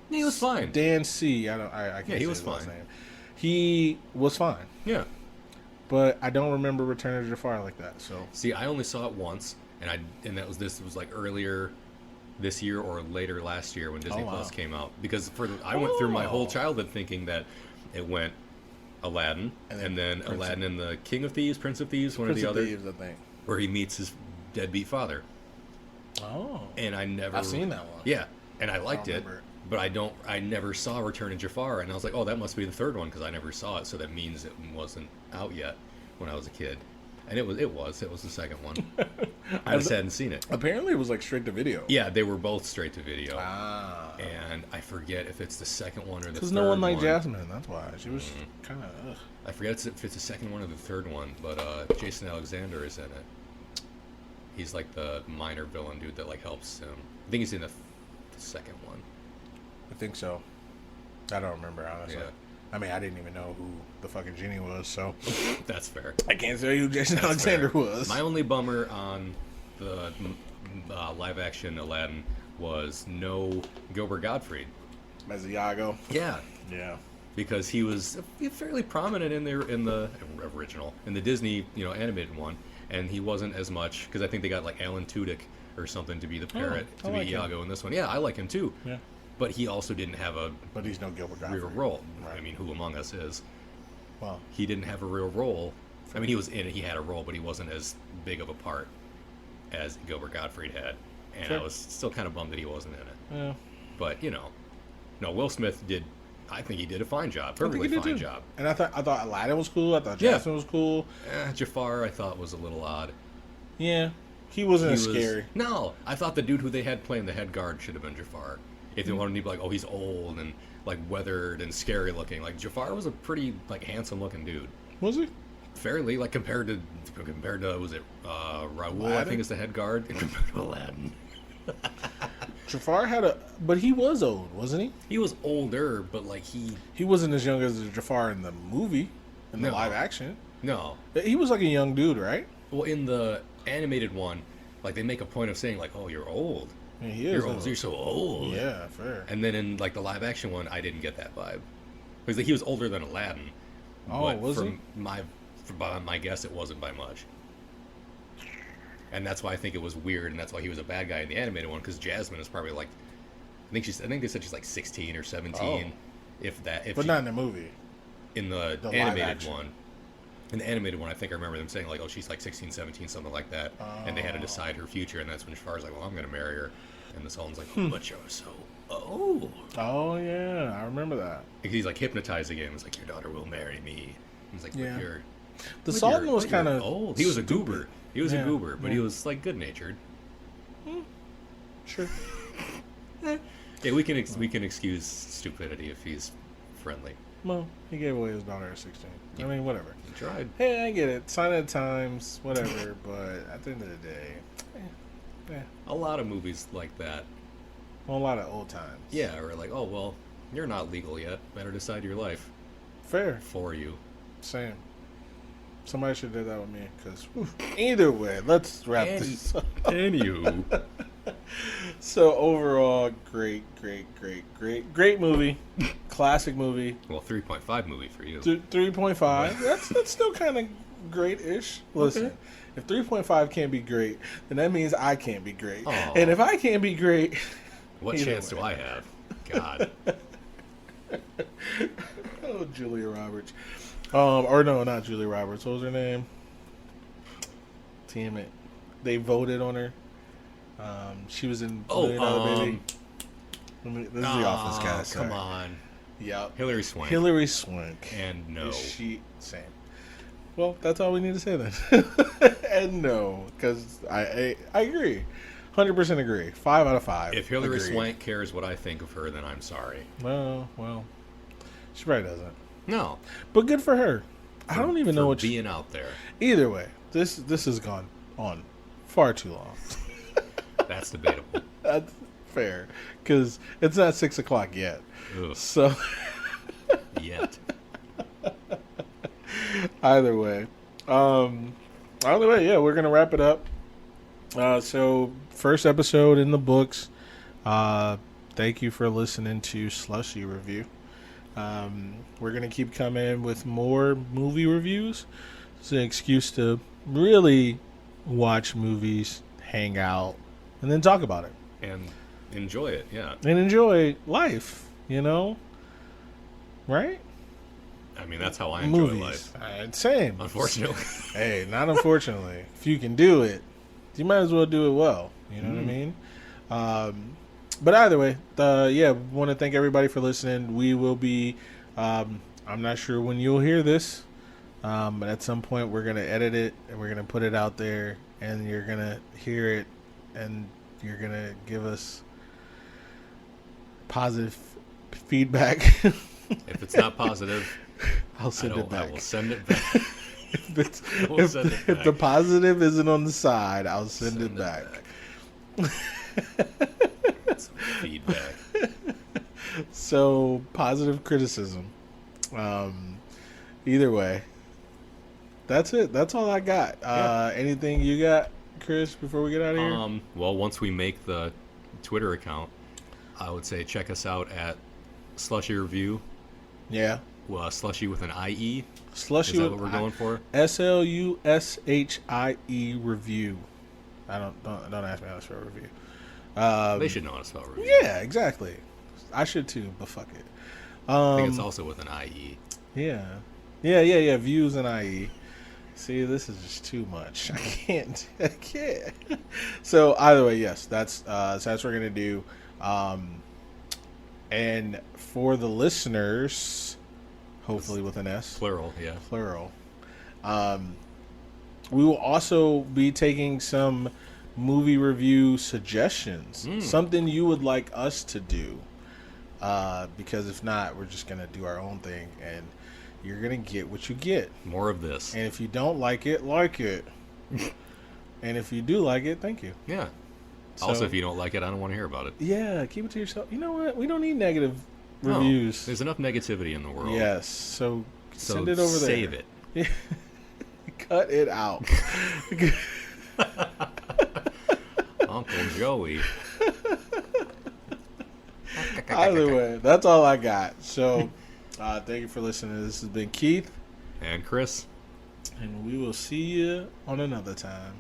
He was fine. Dan C. I can't. Yeah, he was his last fine. name. He was fine. Yeah. But I don't remember Return of Jafar like that. So see, I only saw it once, and that was like earlier this year or later last year when Disney Plus came out. Because I went through my whole childhood thinking that it went Aladdin, and then Aladdin and the King of Thieves, Prince of Thieves, one or the other, Thieves, I think, where he meets his deadbeat father. Oh, and I've seen that one. Yeah, and I liked it, but I never saw Return of Jafar, and I was like, oh, that must be the third one because I never saw it, so that means it wasn't out yet when I was a kid. And it was the second one. I just hadn't seen it. Apparently, it was like straight to video. Yeah, they were both straight to video. Ah. And I forget if it's the second one or the third one. Because no one liked Jasmine, that's why. She was kind of... I forget if it's the second one or the third one, but Jason Alexander is in it. He's like the minor villain dude that like helps him. I think he's in the second one. I think so. I don't remember, honestly. Yeah. I mean, I didn't even know who the fucking genie was, so... That's fair. I can't tell you who Jason Alexander was. My only bummer on the live-action Aladdin was no Gilbert Gottfried. Mazzello. Yeah. Yeah. Because he was fairly prominent in the original, in the Disney, animated one, and he wasn't as much, because I think they got, like, Alan Tudyk or something to be the parrot, to be Iago in this one. Yeah, I like him, too. Yeah. But he also didn't have But he's no Gilbert Gottfried. real role. Right. I mean, who among us is? Well, he didn't have a real role. I mean, he was in it. He had a role, but he wasn't as big of a part as Gilbert Gottfried had. And sure. I was still kind of bummed that he wasn't in it. Yeah. But no, Will Smith did. I think he did a fine job. Perfectly fine job. And I thought Aladdin was cool. I thought Jasmine was cool. Jafar, I thought was a little odd. Yeah, he wasn't as scary. No, I thought the dude who they had playing the head guard should have been Jafar. If they wanted to be like, oh, he's old and like weathered and scary looking, like Jafar was a pretty like handsome looking dude. Was he? Fairly, like compared to was it RAWR? Aladdin? I think is the head guard compared to Aladdin. Jafar but he was old, wasn't he? He was older, but like he wasn't as young as Jafar in the movie, in the live action. No, he was like a young dude, right? Well, in the animated one, like they make a point of saying like, oh, you're old. Yeah, he is. You're so old. Yeah, fair. And then in like the live action one, I didn't get that vibe because like, he was older than Aladdin. Oh, but was he? By my guess, it wasn't by much. And that's why I think it was weird, and that's why he was a bad guy in the animated one. Because Jasmine is probably like, I think they said she's like 16 or 17, if that. But not in the movie. In the animated one. In the animated one, I think I remember them saying, like, oh, she's like 16, 17, something like that. Oh. And they had to decide her future, and that's when Jafar's like, well, I'm going to marry her. And the Sultan's like, oh, but you're so old. Oh, yeah, I remember that. He's like hypnotizing him. He's like, your daughter will marry me. He's like, yeah. But the Sultan was kind of old. He was a goober. He was a goober, but he was like good-natured. Sure. Yeah, we can excuse stupidity if he's friendly. Well, he gave away his daughter at 16. I mean, whatever. He tried. Hey, I get it. Sign of the times, whatever. But at the end of the day, a lot of movies like that. Well, a lot of old times. Yeah, or like, oh well, you're not legal yet. Better decide your life. Fair. For you. Same. Somebody should have did that with me. Because either way, let's wrap this up. Anywho. So overall, great movie. classic movie. Well, 3.5 movie for you. 3.5. That's still kind of great-ish. Listen, okay. If 3.5 can't be great, then that means I can't be great. Aww. And if I can't be great, what chance do I have? God. Oh, Julia Roberts. Or no, not Julia Roberts. What was her name? Damn it. They voted on her. She was in Million Dollar Baby. This is the Office guy. Sorry. Come on. Yep. Hilary Swank. Hilary Swank. And no. Same. Well, that's all we need to say then. And no, because I agree. 100% agree. 5 out of 5. If Hilary Swank cares what I think of her, then I'm sorry. Well, she probably doesn't. No. But good for her. I don't even know what being out there. Either way, this has gone on far too long. That's debatable. That's fair, because it's not 6 o'clock yet. Ugh. So yet. Either way, yeah, we're gonna wrap it up. So first episode in the books. Thank you for listening to Slushie Review. We're gonna keep coming with more movie reviews. It's an excuse to really watch movies, hang out, and then talk about it. And enjoy it, yeah. And enjoy life, right? I mean, that's how I enjoy movies. Life. Same. Unfortunately. Hey, not unfortunately. If you can do it, you might as well do it well. You know what I mean? But either way, want to thank everybody for listening. We will be, I'm not sure when you'll hear this, but at some point we're going to edit it and we're going to put it out there and you're going to hear it and you're going to give us positive feedback. If it's not positive, I'll send it back. I will send it back. If the positive isn't on the side, I'll send it back. Some feedback. So, positive criticism. Either way, that's it. That's all I got. Anything you got, Chris, before we get out of here? Well, once we make the Twitter account, I would say check us out at Slushie Review. Yeah. Well, Slushie with an IE. Slushie. Is that what we're going for? SLUSHIE Review. Don't ask me how to spell review. They should know how to spell review. Yeah, exactly. I should too, but fuck it. I think it's also with an IE. Yeah. Views and IE. See, this is just too much. I can't. So either way, yes, that's what we're gonna do. And for the listeners, hopefully with an S. Plural, yeah. Plural. We will also be taking some movie review suggestions. Something you would like us to do. Because if not, we're just going to do our own thing. And you're going to get what you get. More of this. And if you don't like it, like it. And if you do like it, thank you. Yeah. So, also, if you don't like it, I don't want to hear about it. Yeah, keep it to yourself. You know what? We don't need negative reviews. There's enough negativity in the world. Yes. So send it over there. Save it. Yeah. Cut it out. Uncle Joey. Either way, that's all I got. So, thank you for listening. This has been Keith. And Chris. And we will see you on another time.